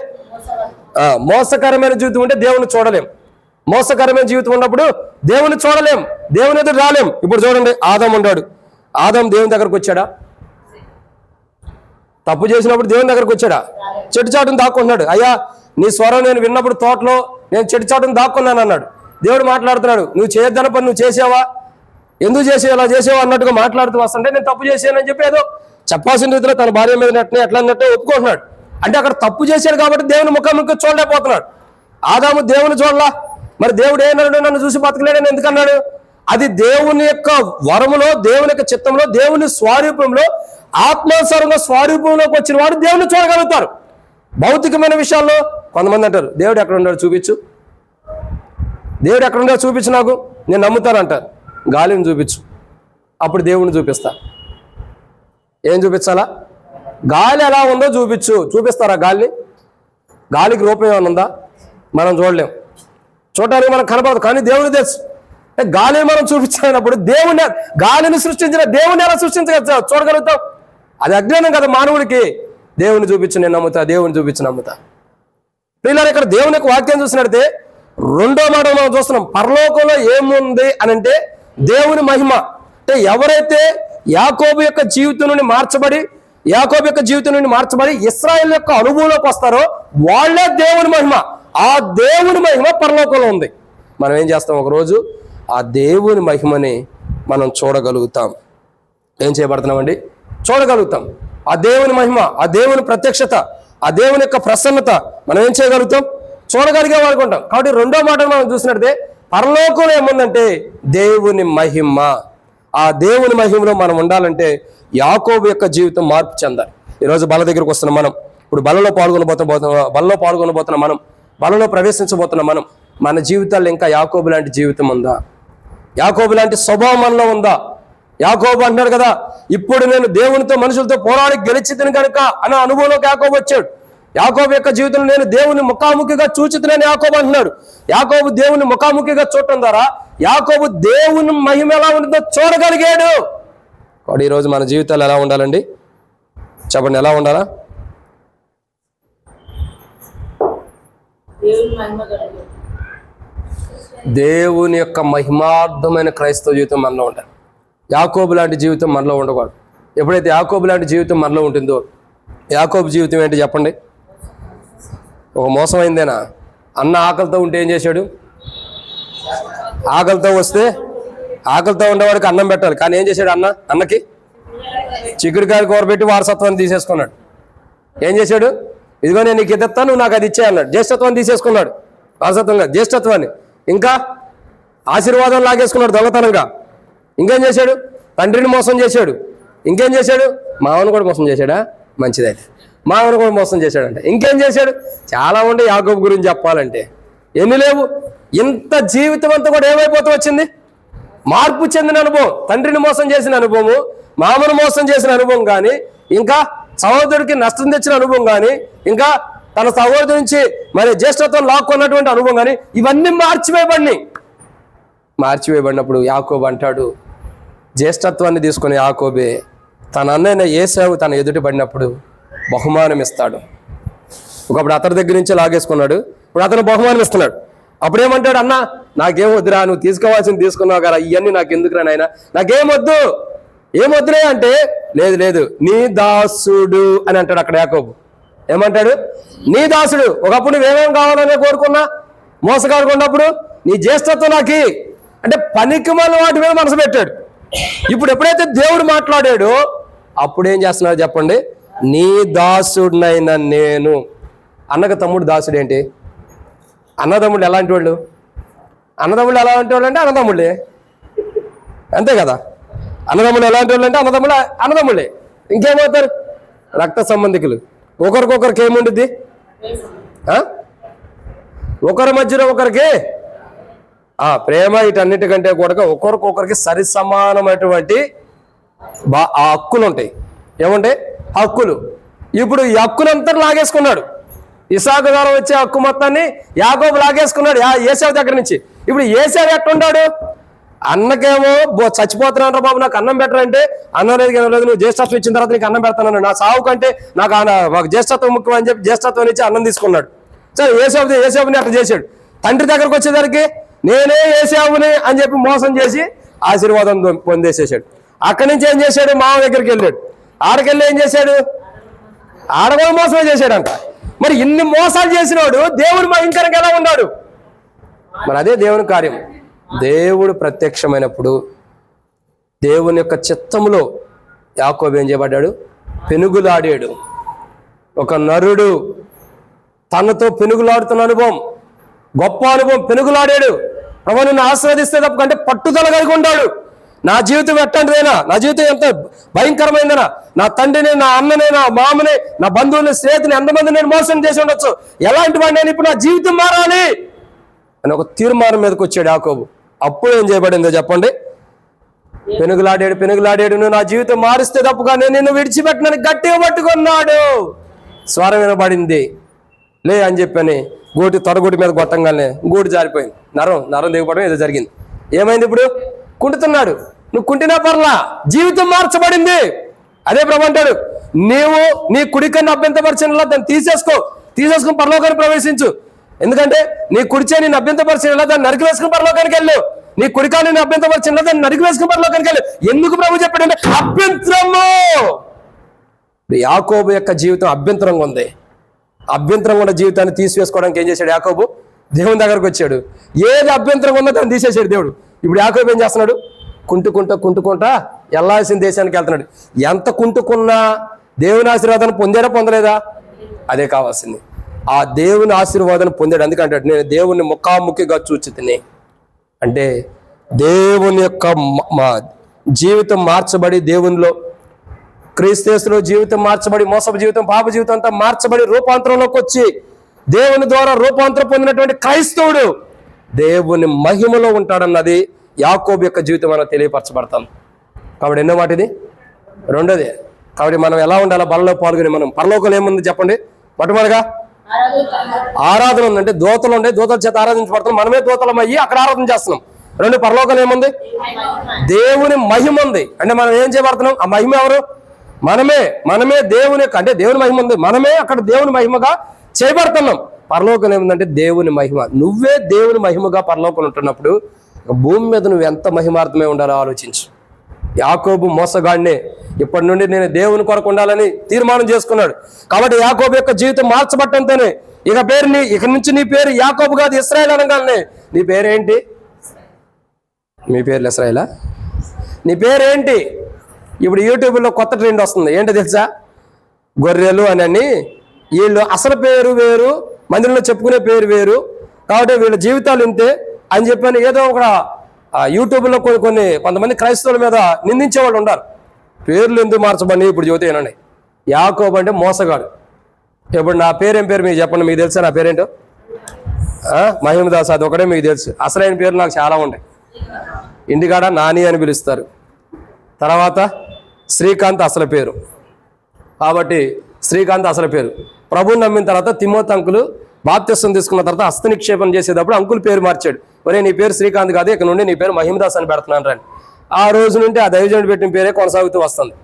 [SPEAKER 1] మోసకరమైన జీవితం ఉంటే దేవుని చూడలేం. మోసకరమైన జీవితం ఉన్నప్పుడు దేవుని చూడలేం, దేవుని ఎదురు రాలేం. ఇప్పుడు చూడండి, ఆదాం ఉన్నాడు. ఆదాం దేవుని దగ్గరకు వచ్చాడా? తప్పు చేసినప్పుడు దేవుని దగ్గరకు వచ్చాడా? చెట్టు చాటును దాక్కుంటున్నాడు. అయ్యా, నీ స్వరం నేను విన్నప్పుడు తోటలో నేను చెట్టు చాటును దాక్కున్నాను అన్నాడు. దేవుడు మాట్లాడుతున్నాడు, నువ్వు చేయొద్దన్న పని నువ్వు చేసావా? ఎందుకు చేసావు, ఎలా చేసావు అన్నట్టుగా మాట్లాడుతూ వస్తుంటే నేను తప్పు చేశానని చెప్పి ఏదో చెప్పాల్సిన రీతిలో తన భార్య మీద నెట్టిన ఎట్లా అన్నట్టే ఒప్పుకుంటున్నాడు. అంటే అక్కడ తప్పు చేశాడు కాబట్టి దేవుని ముఖాముఖి చూడలేకపోతున్నాడు. ఆదాము దేవుని చూడలా. మరి దేవుడు ఏమన్నాడు? నన్ను చూసి బతకలేడని ఎందుకన్నాడు? అది దేవుని యొక్క వరములో, దేవుని యొక్క చిత్తంలో, దేవుని స్వరూపంలో, ఆత్మానుసారంగా స్వరూపంలోకి వచ్చిన వాడు దేవుని చూడగలుగుతారు. భౌతికమైన విషయాల్లో కొంతమంది అంటారు, దేవుడు ఎక్కడ ఉన్నాడు చూపించు, దేవుడు ఎక్కడ ఉన్నాడో చూపించు, నాకు నేను నమ్ముతానంటారు. గాలిని చూపించు, అప్పుడు దేవుడిని చూపిస్తా. ఏం చూపించాలా? గాలి ఎలా ఉందో చూపిస్తారా గాలిని? గాలికి రూపం ఏమైనా ఉందా? మనం చూడలేం, చూడటానికి మనకు కనపడదు, కానీ దేవుని తెలుసు. గాలిని మనం చూపించినప్పుడు గాలిని సృష్టించిన దేవుని ఎలా చూడగలుగుతాం? అది అజ్ఞానం కదా మానవుడికి. దేవుని చూపించి నేను నమ్ముతా, దేవుని చూపించి నమ్ముతా. పిల్లలు ఇక్కడ దేవుని యొక్క వాక్యం చూసినట్టే రెండో మాట మనం చూస్తున్నాం. పరలోకంలో ఏముంది అని అంటే దేవుని మహిమ. అంటే ఎవరైతే యాకోబు యొక్క జీవితం నుండి మార్చబడి ఇశ్రాయేల్ యొక్క అనుభవంలోకి వస్తారో వాళ్ళే దేవుని మహిమ. ఆ దేవుని మహిమ పరలోకంలో ఉంది. మనం ఏం చేస్తాం? ఒకరోజు ఆ దేవుని మహిమని మనం చూడగలుగుతాం. ఏం చేయబడుతున్నామండి? చూడగలుగుతాం. ఆ దేవుని మహిమ, ఆ దేవుని ప్రత్యక్షత, ఆ దేవుని యొక్క ప్రసన్నత మనం ఏం చేయగలుగుతాం? చూడగలిగే వాడుకుంటాం. కాబట్టి రెండో మాట మనం చూసినట్టే పరలోకంలో ఏముందంటే దేవుని మహిమ. ఆ దేవుని మహిమలో మనం ఉండాలంటే యాకోబు యొక్క జీవితం మార్పు చెందాలి. ఈరోజు బల దగ్గరకు వస్తున్నాం మనం. ఇప్పుడు బలలో పాల్గొనబోతున్న మనం, బలలో ప్రవేశించబోతున్న మనం, మన జీవితాల్లో ఇంకా యాకోబు లాంటి జీవితం ఉందా? యాకోబు లాంటి స్వభావం మనలో ఉందా? యాకోబు అంటున్నాడు కదా, ఇప్పుడు నేను దేవునితో మనుషులతో పోరాడి గెలిచితిని కనుక అనే అనుభవంలోకి యాకోబు వచ్చాడు. యాకోబు యొక్క జీవితంలో నేను దేవుని ముఖాముఖిగా చూచితినని యాకోబు అంటున్నాడు. యాకోబు దేవుని ముఖాముఖిగా చూడటం ద్వారా యాకోబు దేవుని మహిమ ఎలా ఉంటుందో చూడగలిగాడు. కాబట్టి ఈరోజు మన జీవితాలు ఎలా ఉండాలండి? చెప్పండి, ఎలా ఉండాలా? దేవుని యొక్క మహిమార్థమైన క్రైస్తవ జీవితం మనలో ఉండాలి. యాకోబు లాంటి జీవితం మనలో ఉండకూడదు. ఎప్పుడైతే యాకోబు లాంటి జీవితం మనలో ఉంటుందో, యాకోబు జీవితం ఏంటి చెప్పండి? ఒక మోసమైందేనా? అన్న ఆకలితో ఉంటే ఏం చేశాడు? ఆకలితో ఉండేవాడికి అన్నం పెట్టాలి, కానీ ఏం చేశాడు? అన్నకి చిక్కుడుకాయ కూర పెట్టి వారసత్వాన్ని తీసేసుకున్నాడు. ఏం చేశాడు? ఇదిగో నేను నీకు ఎత్తాను, నువ్వు నాకు అది ఇచ్చే అన్నాడు. జ్యేష్ఠత్వాన్ని తీసేసుకున్నాడు, వారసత్వంగా జ్యేష్ఠత్వాన్ని. ఇంకా ఆశీర్వాదం లాగేసుకున్నాడు దొంగతనంగా. ఇంకేం చేశాడు? తండ్రిని మోసం చేశాడు. ఇంకేం చేశాడు? మావను కూడా మోసం చేశాడా? మంచిదైతే మావను కూడా మోసం చేశాడంటే. ఇంకేం చేశాడు? చాలా ఉండే యాకోబు గురించి చెప్పాలంటే ఎన్ని లేవు. ఇంత జీవితం అంతా కూడా ఏమైపోతూ వచ్చింది? మార్పు చెందిన అనుభవం, తండ్రిని మోసం చేసిన అనుభవము, మామను మోసం చేసిన అనుభవం కానీ, ఇంకా సహోదరుడికి నష్టం తెచ్చిన అనుభవం కానీ, ఇంకా తన సహోదరు నుంచి మరి జ్యేష్ఠత్వం లాక్కున్నటువంటి అనుభవం కానీ, ఇవన్నీ మార్చివేయబడినప్పుడు యాకోబు అంటాడు, జ్యేష్ఠత్వాన్ని తీసుకుని యాకోబే తన అన్నయ్య ఏశావు తన ఎదుటి పడినప్పుడు బహుమానం ఇస్తాడు. ఒకప్పుడు అతని దగ్గర నుంచి లాగేసుకున్నాడు, ఇప్పుడు అతను బహుమానం ఇస్తున్నాడు. అప్పుడేమంటాడు? అన్న నాకేం వద్దురా, నువ్వు తీసుకోవాల్సింది తీసుకున్నావు కదా, ఇవన్నీ నాకు ఎందుకురా నాయన, ఏమొద్దులే అంటే, లేదు నీ దాసుడు అని అంటాడు అక్కడ యాకోబు. ఏమంటాడు? నీ దాసుడు. ఒకప్పుడు నువ్వేమేం కావాలనే కోరుకున్నా, మోసగాడుకున్నప్పుడు నీ జ్యేష్ఠత్వం నాకి అంటే పనికి మన వాటి మీద మనసు పెట్టాడు. ఇప్పుడు ఎప్పుడైతే దేవుడు మాట్లాడాడో అప్పుడు ఏం చేస్తున్నాడు చెప్పండి? నీ దాసుడినైనా నేను. అన్నకు తమ్ముడు దాసుడు ఏంటి? అన్నదమ్ముళ్ళు ఎలాంటి వాళ్ళు? అన్నదమ్ముళ్ళు ఎలాంటి వాళ్ళు అంటే అన్నదమ్ముళ్ళే, అంతే కదా. అన్నదమ్ముళ్ళు ఎలాంటి వాళ్ళు అంటే అన్నదమ్ముళ్ళే. ఇంకేమవుతారు? రక్త సంబంధికులు. ఒకరికొకరికి ఏముంటుంది? ఒకరి మధ్యలో ఒకరికి ప్రేమ, వీటన్నిటికంటే కూడా ఒకరికొకరికి సరి సమానమైనటువంటి ఆ హక్కులు ఉంటాయి. ఏముంటాయి? హక్కులు. ఇప్పుడు ఈ హక్కులంతా లాగేసుకున్నాడు. ఇసాకు ద్వారా వచ్చే హక్కు మొత్తాన్ని యాకోబు లాగేసుకున్నాడు ఏశావు దగ్గర నుంచి. ఇప్పుడు ఏశావు ఎట్లుంటాడు? అన్నకేమో చచ్చిపోతున్నాడు బాబు, నాకు అన్నం పెట్టరంటే, అన్నం లేదు, నువ్వు జ్యేష్ఠత్వం ఇచ్చిన తర్వాత నీకు అన్నం పెడతాను, నా సాగు కంటే నాకు జ్యేష్ఠత్వం ముఖ్యం అని చెప్పి జ్యేష్ఠత్వం ఇచ్చి అన్నం తీసుకున్నాడు. సరే, ఏశావుని అట్లా చేశాడు. తండ్రి దగ్గరకు వచ్చేసరికి నేనే ఏశావుని అని చెప్పి మోసం చేసి ఆశీర్వాదం పొందేసేసాడు. అక్కడి నుంచి ఏం చేశాడు? మామ దగ్గరికి వెళ్ళాడు. ఆడకెళ్ళి ఏం చేశాడు? ఆడగోలు మోసమే చేశాడంట. మరి ఇన్ని మోసాలు చేసినాడు దేవుడు భయంకరంగా ఎలా ఉన్నాడు? మరి అదే దేవుని కార్యం. దేవుడు ప్రత్యక్షమైనప్పుడు దేవుని యొక్క చిత్తములో యాకోబు ఏం చేయబడ్డాడు? పెనుగులాడాడు. ఒక నరుడు తనతో పెనుగులాడుతున్న అనుభవం, గొప్ప అనుభవం, పెనుగులాడాడు. ప్రభు నిన్ను ఆశీర్వదిస్తే తప్ప కంటే పట్టుదల కలిగి ఉన్నాడు. నా జీవితం ఎట్లాంటిదైనా, నా జీవితం ఎంత భయంకరమైందనా, నా తండ్రిని, నా అన్నని, నా మామని, నా బంధువుని, స్నేహితుని ఎంతమంది నేను మోసం చేసి ఉండొచ్చు, ఎలాంటి వాడిని నేను ఇప్పుడు నా జీవితం మారాలి అని ఒక తీర్మానం మీదకి వచ్చాడు యాకోబు. అప్పుడు ఏం చేయబడిందో చెప్పండి? పెనుగులాడాడు, నువ్వు నా జీవితం మారిస్తే తప్పుగా నేను నిన్ను విడిచిపెట్టనని గట్టిగా పట్టుకున్నాడు. స్వరం వినబడింది, లే అని చెప్పని తొడగూటి మీద కొట్టంగానే గూడు జారిపోయింది. నరం దిగపడడం ఏదో జరిగింది. ఏమైంది? ఇప్పుడు కుంటున్నాడు. నువ్వు కుంటినా పర్లా, జీవితం మార్చబడింది. అదే ప్రభు అంటాడు, నీవు నీ కుడికన్ను అభ్యంతరపరిచినలా దాన్ని తీసేసుకుని పరలోకానికి ప్రవేశించు. ఎందుకంటే నీ కుడిచే నేను అభ్యంతరపరిచినలా దాన్ని నరికి వేసుకుని పరలోకానికి వెళ్ళు. నీ కుడికాన్ని నేను అభ్యంతరపరిచినలా దాన్ని నరికి వేసుకుని పరలోకానికి వెళ్ళు. ఎందుకు ప్రభు చెప్పాడంటే అభ్యంతరము. యాకోబు యొక్క జీవితం అభ్యంతరంగా ఉంది. అభ్యంతరంగా ఉన్న జీవితాన్ని తీసివేసుకోవడానికి ఏం చేశాడు యాకోబు? దేవుని దగ్గరకు వచ్చాడు. ఏది అభ్యంతరంగా ఉందో దాన్ని తీసేసాడు దేవుడు. ఇప్పుడు యాకోబు ఏం చేస్తున్నాడు? కుంటుకుంటా వెళ్ళాల్సిన దేశానికి వెళ్తున్నాడు. ఎంత కుంటుకున్నా దేవుని ఆశీర్వాదాన్ని పొందాడా పొందలేదా? అదే కావాల్సింది. ఆ దేవుని ఆశీర్వాదాన్ని పొందాడు. అందుకంటే నేను దేవుని ముఖాముఖిగా చూచి తిని అంటే దేవుని యొక్క జీవితం మార్చబడి, దేవునిలో క్రీస్తులో జీవితం మార్చబడి, మోసపు జీవితం, పాప జీవితం అంతా మార్చబడి రూపాంతరంలోకి వచ్చి దేవుని ద్వారా రూపాంతరం పొందినటువంటి క్రైస్తవుడు దేవుని మహిమలో ఉంటాడన్నది యాకోబు యొక్క జీవితం మనం తెలియపరచబడతాం. కాబట్టి ఎన్నో మాట ఇది? రెండోది. కాబట్టి మనం ఎలా ఉండాలో బలలో పాల్గొని మనం పరలోకం ఏముంది చెప్పండి? మొట్టమొదటిగా ఆరాధన ఉందంటే దూతలు ఉండే, దూతల చేత ఆరాధించబడుతున్నాం. మనమే దూతలం అయ్యి అక్కడ ఆరాధన చేస్తున్నాం. రెండు, పరలోకం ఏముంది? దేవుని మహిమ ఉంది. అంటే మనం ఏం చేయబడుతున్నాం? ఆ మహిమ ఎవరు? మనమే దేవుని అంటే దేవుని మహిమ ఉంది, మనమే అక్కడ దేవుని మహిమగా చేయబడుతున్నాం. పరలోకం ఏముందంటే దేవుని మహిమ. నువ్వే దేవుని మహిమగా పరలోకం ఉంటున్నప్పుడు భూమి మీద నువ్వు ఎంత మహిమార్థమే ఉండాలో ఆలోచించు. యాకోబు మోసగాడినే, ఇప్పటి నుండి నేను దేవుని కొరకు ఉండాలని తీర్మానం చేసుకున్నాడు. కాబట్టి యాకోబు యొక్క జీవితం మార్చబట్టంతోనే ఇక నుంచి నీ పేరు యాకోబు కాదు, ఇశ్రాయేల్ అనగానే నీ పేరేంటి? మీ పేర్లు ఇశ్రాయేలా? నీ పేరేంటి? ఇప్పుడు యూట్యూబ్లో కొత్త ట్రెండ్ వస్తుంది, ఏంటో తెలుసా? గొర్రెలు అని వీళ్ళు అసలు పేరు వేరు, మందిరంలో చెప్పుకునే పేరు వేరు, కాబట్టి వీళ్ళ జీవితాలు ఇంతే అని చెప్పని ఏదో ఒక యూట్యూబ్లో కొంతమంది క్రైస్తవుల మీద నిందించే వాళ్ళు ఉన్నారు. పేర్లు ఎందుకు మార్చబడి ఇప్పుడు జ్యోతి ఏనండి. యాకోబు అంటే మోసగాడు. ఇప్పుడు నా పేరేం పేరు మీకు చెప్పండి, మీకు తెలుసా నా పేరేంటో? మహిమదాస్, అది ఒకటే మీకు తెలుసు. అసలైన పేర్లు నాకు చాలా ఉంటాయి. ఇంటికాడ నాని అని పిలుస్తారు, తర్వాత శ్రీకాంత్ అసలు పేరు. కాబట్టి శ్రీకాంత్ అసలు పేరు. ప్రభుని నమ్మిన తర్వాత తిమోతి అంకులు బాప్తిస్వం తీసుకున్న తర్వాత హస్త నిక్షేపం చేసేటప్పుడు అంకుల్ పేరు మార్చాడు. ఒరే నీ పేరు శ్రీకాంత్ కాదు, ఇక్కడ నుండి నీ పేరు మహిమదాస్ అని పెడుతున్నాను రండి. ఆ రోజు నుండి ఆ దైవజనుడు పెట్టిన పేరే కొనసాగుతూ వస్తుంది.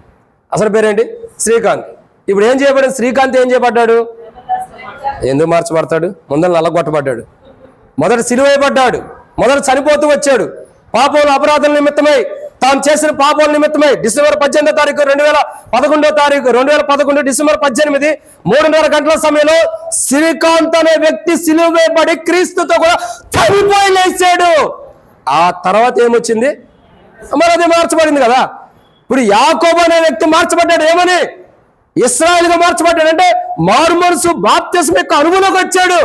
[SPEAKER 1] అసలు పేరేంటి? శ్రీకాంత్. ఇప్పుడు ఏం చేయబడింది? శ్రీకాంత్ ఏం చేయబడ్డాడు? ఎందుకు మార్చబడతాడు? ముందర నల్లగొట్టబడ్డాడు, మొదట సిలువైపడ్డాడు, మొదట చనిపోతూ వచ్చాడు. పాపముల అపరాధుల నిమిత్తమై, తాను చేసిన పాపాల నిమిత్తమై డిసెంబర్ 18వ తారీఖు 2011 డిసెంబర్ 18, 3:30 గంటల సమయంలో శ్రీకాంత్ అనే వ్యక్తి సిలువైపడి క్రీస్తుతో కూడా చనిపోయి లేచాడు. ఆ తర్వాత ఏమొచ్చింది? మరి అది మార్చబడింది కదా. ఇప్పుడు యాకోబు అనే వ్యక్తి మార్చబడ్డాడు. ఏమని? ఇశ్రాయేలుగా మార్చబడ్డాడు. అంటే మారు మనసు బాప్తిస్మం యొక్క అనుభవంలోకి వచ్చాడు.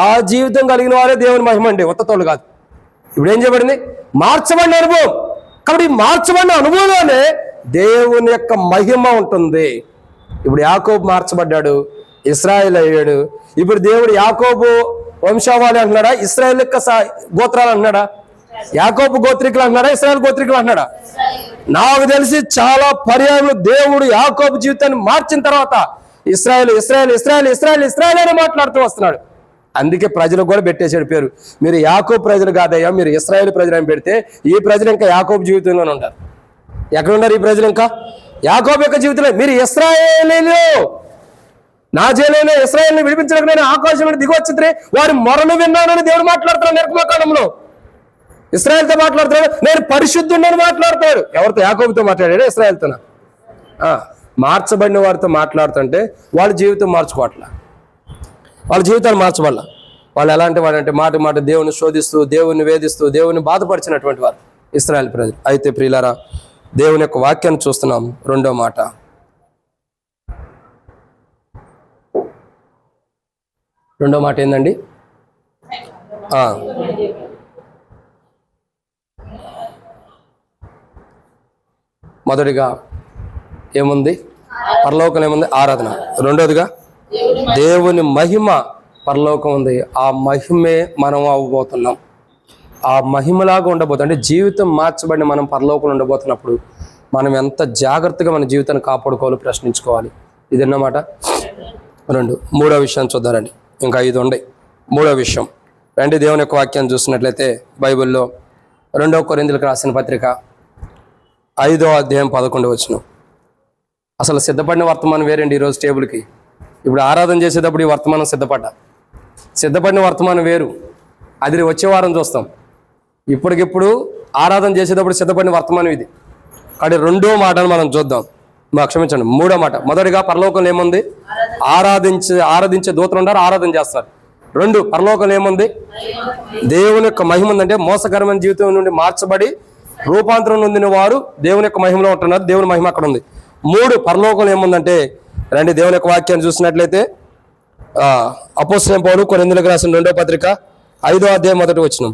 [SPEAKER 1] ఆ జీవితం కలిగిన వారే దేవుని మహిమ అండి, ఉత్తతోళ్ళు కాదు. ఇప్పుడు ఏం చేయబడింది? మార్చబడిన అనుభవం. కాబట్టి మార్చబడిన అనుభవంలోనే దేవుని యొక్క మహిమ ఉంటుంది. ఇప్పుడు యాకోబు మార్చబడ్డాడు, ఇశ్రాయేల్ అయ్యాడు. ఇప్పుడు దేవుడు యాకోబు వంశావళి అంటున్నాడా? ఇశ్రాయేల్ యొక్క గోత్రాలు అంటున్నాడా? యాకోబు గోత్రికులు అంటున్నాడా? ఇశ్రాయేల్ గోత్రికులు అంటున్నాడా? నాకు తెలిసి చాలా పర్యాయములు దేవుడు యాకోబు జీవితాన్ని మార్చిన తర్వాత ఇశ్రాయేల్ అని మాట్లాడుతూ వస్తున్నాడు. అందుకే ప్రజలకు కూడా పెట్టేశాడు పేరు. మీరు యాకోబు ప్రజలు కాదయ్యా, మీరు ఇశ్రాయేల్ ప్రజలు అని పెడితే ఈ ప్రజలు ఇంకా యాకోబు జీవితంలోనే ఉంటారు. ఎక్కడున్నారు ఈ ప్రజలు? ఇంకా యాకోబు యొక్క జీవితంలో. మీరు ఇశ్రాయేలీలు, నా జైలైన ఇశ్రాయేల్ని విడిపించడానికి నేను ఆకాశం నుండి దిగి వచ్చింది, వారి మొరను విన్నానని దేవుడు మాట్లాడుతున్నాడు. నిర్గమకాండంలో ఇశ్రాయేల్తో మాట్లాడుతున్నాడు. నేను పరిశుద్ధుడని మాట్లాడతాడు. ఎవరితో? యాకోబుతో మాట్లాడాడు, ఇశ్రాయేల్తోనా? మార్చబడిన వారితో మాట్లాడుతుంటే వాళ్ళ జీవితం మార్చుకోవట్లా, వాళ్ళ జీవితాలు మార్చబడాల. వాళ్ళు ఎలాంటి వాడు అంటే మాట దేవుని శోధిస్తూ, దేవుని వేధిస్తూ, దేవుని బాధపరిచినటువంటి వారు ఇశ్రాయేల్ ప్రజలు. అయితే ప్రియులారా, దేవుని యొక్క వాక్యాన్ని చూస్తున్నాం. రెండో మాట, ఏందండి? మొదటిగా ఏముంది? పరలోకం ఏముంది? ఆరాధన. రెండోదిగా దేవుని మహిమ పరలోకం ఉంది. ఆ మహిమే మనం అవ్వబోతున్నాం. ఆ మహిమలాగా ఉండబోతుంది. అంటే జీవితం మార్చబడి మనం పరలోకం ఉండబోతున్నప్పుడు మనం ఎంత జాగ్రత్తగా మన జీవితాన్ని కాపాడుకోవాలో ప్రశ్నించుకోవాలి. ఇది అన్నమాట. మూడో విషయం చూద్దారండి. ఇంకా 5 ఉన్నాయి. మూడో విషయం రండి. దేవుని యొక్క వాక్యాన్ని చూసినట్లయితే బైబిల్లో 2 కొరింథీయులకు రాసిన పత్రిక 5వ అధ్యాయం 11వ వచనం. అసలు సిద్ధపడిన వర్తమానం వేరండి ఈరోజు టేబుల్కి. ఇప్పుడు ఆరాధన చేసేటప్పుడు ఈ వర్తమానం సిద్ధపడిన వర్తమానం వేరు, అది వచ్చే వారం చూస్తాం. ఇప్పటికిప్పుడు ఆరాధన చేసేటప్పుడు సిద్ధపడిన వర్తమానం ఇది. కాబట్టి రెండో మాటను మనం చూద్దాం. క్షమించండి, మూడో మాట. మొదటిగా పరలోకంలో ఏముంది? ఆరాధించే దూతలు ఉన్నారు, ఆరాధన చేస్తారు. 2, పరలోకంలో ఏముంది? దేవుని యొక్క మహిమ ఉందంటే మోసకరమైన జీవితం నుండి మార్చబడి రూపాంతరం నొందిన వారు దేవుని యొక్క మహిమలో ఉంటున్నారు. దేవుని మహిమ అక్కడ ఉంది. 3 పరలోకంలో ఏముందంటే రండి దేవుని యొక్క వాక్యాన్ని చూసినట్లయితే అపోస్తలుడైన పౌలు కొరింథీయులకు రాసిన 2వ పత్రిక 5వ అధ్యాయం 1వ వచనం.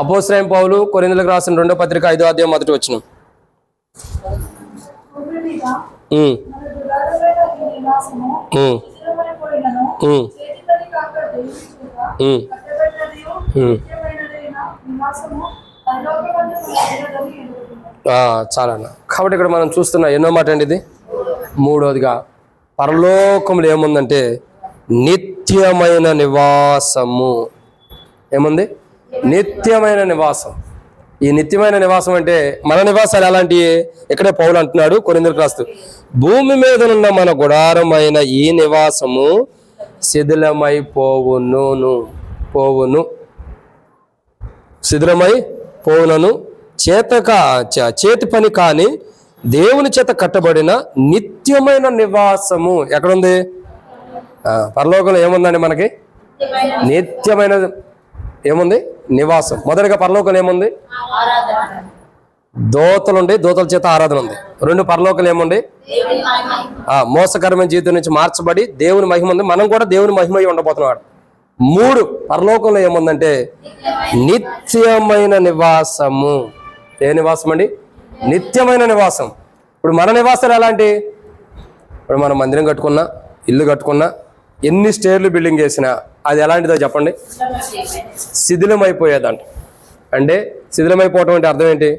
[SPEAKER 1] అపోస్తలుడైన పౌలు కొరింథీయులకు రాసిన 2వ పత్రిక 5వ అధ్యాయం 1వ వచనం. చాలా అన్న. కాబట్టి ఇక్కడ మనం చూస్తున్న ఎన్నో మాట అండి ఇది. 3వదిగా పరలోకములు ఏముందంటే నిత్యమైన నివాసము. ఏముంది? నిత్యమైన నివాసం. ఈ నిత్యమైన నివాసం అంటే మన నివాసాలు ఎలాంటివి? ఇక్కడే పౌలు అంటున్నాడు కొరింథీయులకు రాస్తూ, భూమి మీదనున్న మన గుడారమైన ఈ నివాసము శిథిలమై పోవునను చేతి పని కాని దేవుని చేత కట్టబడిన నిత్యమైన నివాసము ఎక్కడుంది? పరలోకంలో ఏముందండి మనకి? నిత్యమైన ఏముంది? నివాసం. మొదటిగా పరలోకంలో ఏముంది? దోతలు ఉండి దోతల చేత ఆరాధన ఉంది. 2 పరలోకంలో ఏముంది? మోసకరమైన జీవితం నుంచి మార్చబడి దేవుని మహిమ ఉంది. మనం కూడా దేవుని మహిమ ఉండబోతున్నాడు. 3 పరలోకంలో ఏముందంటే నిత్యమైన నివాసము. ఏ నివాసం అండి? నిత్యమైన నివాసం. ఇప్పుడు మన నివాసాలు ఎలాంటి? ఇప్పుడు మనం మందిరం కట్టుకున్నా, ఇల్లు కట్టుకున్నా, ఎన్ని స్టేర్లు బిల్డింగ్ చేసినా అది ఎలాంటిదో చెప్పండి? శిథిలమైపోయేదంట. అంటే శిథిలమైపోవటం అంటే అర్థం ఏంటి?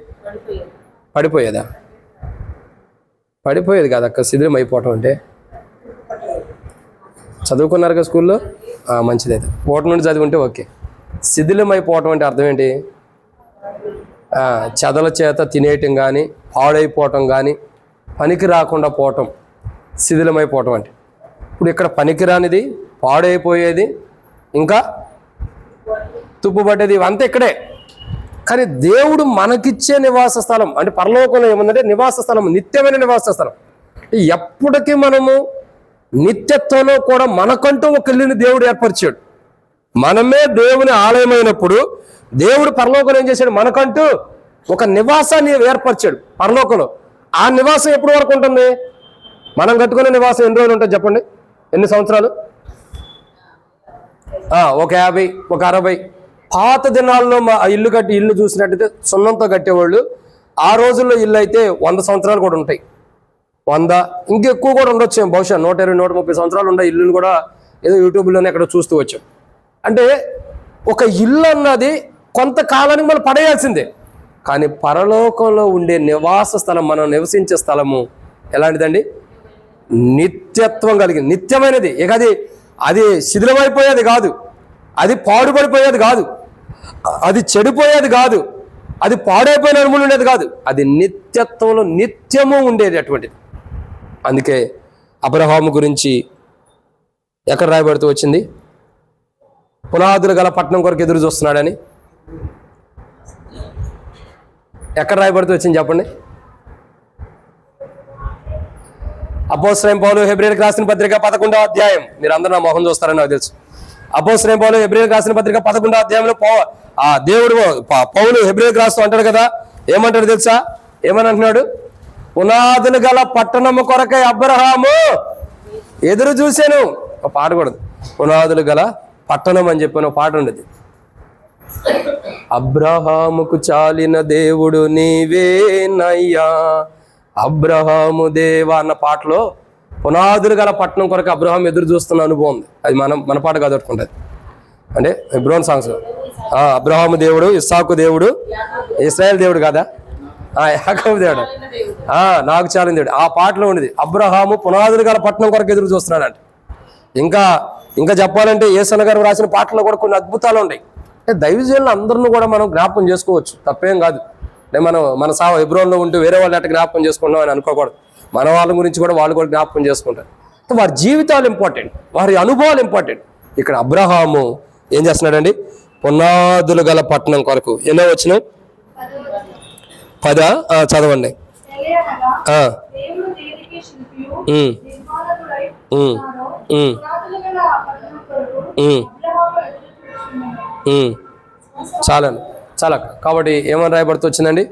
[SPEAKER 1] పడిపోయేదా? పడిపోయేది కాదు అక్క. శిథిలమైపోవటం అంటే చదువుకున్నారు కదా స్కూల్లో, మంచిదైతే పోవటం నుండి చదువుకుంటే ఓకే. శిథిలమైపోవటం అంటే అర్థం ఏంటి? చెదల చేత తినేయటం కానీ, పాడైపోవటం కానీ, పనికి రాకుండా పోవటం శిథిలమైపోవటం అంటే. ఇప్పుడు ఇక్కడ పనికిరానిది, పాడైపోయేది, ఇంకా తుప్పుబట్టేది ఇవంతా ఇక్కడే. కానీ దేవుడు మనకిచ్చే నివాస స్థలం అంటే పరలోకంలో ఏముందంటే నివాస స్థలం, నిత్యమైన నివాస స్థలం. ఎప్పటికీ మనము నిత్యత్వంలో కూడా మనకంటూ ఒక ఇల్లుని దేవుడు ఏర్పరిచాడు. మనమే దేవుని ఆలయమైనప్పుడు దేవుడు పరలోకంలో ఏం చేశాడు? మనకంటూ ఒక నివాసాన్ని ఏర్పరిచాడు పరలోకంలో. ఆ నివాసం ఎప్పటి వరకు ఉంటుంది? మనం కట్టుకునే నివాసం ఎన్ని రోజులు ఉంటుంది చెప్పండి? ఎన్ని సంవత్సరాలు? ఒక 50, ఒక 60. పాత దినాల్లో ఇల్లు చూసినట్టయితే సున్నంతో కట్టేవాళ్ళు. ఆ రోజుల్లో ఇల్లు అయితే 100 సంవత్సరాలు కూడా ఉంటాయి. 100 ఇంకెక్కువ కూడా ఉండొచ్చు, బహుశా 120, 130 సంవత్సరాలు ఉండే ఇల్లుని కూడా ఏదో యూట్యూబ్లోనే ఎక్కడ చూస్తూ వచ్చాం. అంటే ఒక ఇల్లు అన్నది కొంతకాలానికి మనం పడేయాల్సిందే. కానీ పరలోకంలో ఉండే నివాస స్థలం, మనం నివసించే స్థలము ఎలాంటిదండి? నిత్యత్వం కలిగింది, నిత్యమైనది. ఇక అది శిథిలమైపోయేది కాదు, అది పాడుపడిపోయేది కాదు, అది చెడిపోయేది కాదు, అది పాడైపోయిన అనుమతి ఉండేది కాదు. అది నిత్యత్వంలో నిత్యము ఉండేది అటువంటిది. అందుకే అబ్రహాము గురించి ఎక్కడ రాయబడుతూ వచ్చింది? పునాదులు గల పట్టణం కొరకు ఎదురు చూస్తున్నాడని ఎక్కడ రాయబడుతూ వచ్చింది చెప్పండి? అపోస్తలుడైన పౌలు హెబ్రీయులకు రాసిన పత్రిక 11వ అధ్యాయం. మీరు అందరూ నా మొహం చూస్తారని నాకు తెలుసు. అపోస్తలుడైన పౌలు హెబ్రీయులకు రాసిన పత్రిక 11వ అధ్యాయంలో దేవుడు పౌలు హెబ్రీయులకు రాస్తూ అంటాడు కదా, ఏమంటాడు తెలుసా? ఏమని అంటున్నాడు? పునాదులు గల పట్టణము కొరకై అబ్రహాము ఎదురు చూశాను. ఒక పాట కూడదు, పునాదులు గల పట్టణం అని చెప్పిన పాట ఉండేది. అబ్రహాముకు చాలిన దేవుడు నీవేనయ్యా, అబ్రహాము దేవా అన్న పాటలో పునాదులు గల పట్టణం కొరకు అబ్రహాం ఎదురు చూస్తున్న అనుభవం ఉంది. అది మన పాట కాదట్టుకుంటుంది. అంటే హెబ్రోన్ సాంగ్స్లో అబ్రహాము దేవుడు, ఇస్సాకు దేవుడు, ఇశ్రాయేల్ దేవుడు కాదా? యాకోబు దేవుడు, నాకు చాలిన దేవుడు. ఆ పాటలో ఉండేది అబ్రహాము పునాదులు గల పట్టణం కొరకు ఎదురు చూస్తున్నాడంట. ఇంకా చెప్పాలంటే యేసన్న గారు రాసిన పాటల్లో కూడా కొన్ని అద్భుతాలు ఉంటాయి. అంటే దైవజనులు అందరిని కూడా మనం జ్ఞాపకం చేసుకోవచ్చు, తప్పేం కాదు. అంటే మన హెబ్రోన్లో ఉంటూ వేరే వాళ్ళు అట్లా జ్ఞాపకం చేసుకున్నాం అని అనుకోకూడదు. మన వాళ్ళ గురించి కూడా వాళ్ళు కూడా జ్ఞాపకం చేసుకుంటారు. వారి జీవితాలు ఇంపార్టెంట్, వారి అనుభవాలు ఇంపార్టెంట్. ఇక్కడ అబ్రహాము ఏం చేస్తున్నాడండి? పునాదులు గల పట్టణం కొరకు. ఎన్నో వచ్చినాయి? 10 చదవండి. చాలా కాబట్టి ఏమని రాయబడుతూ వచ్చిందండి?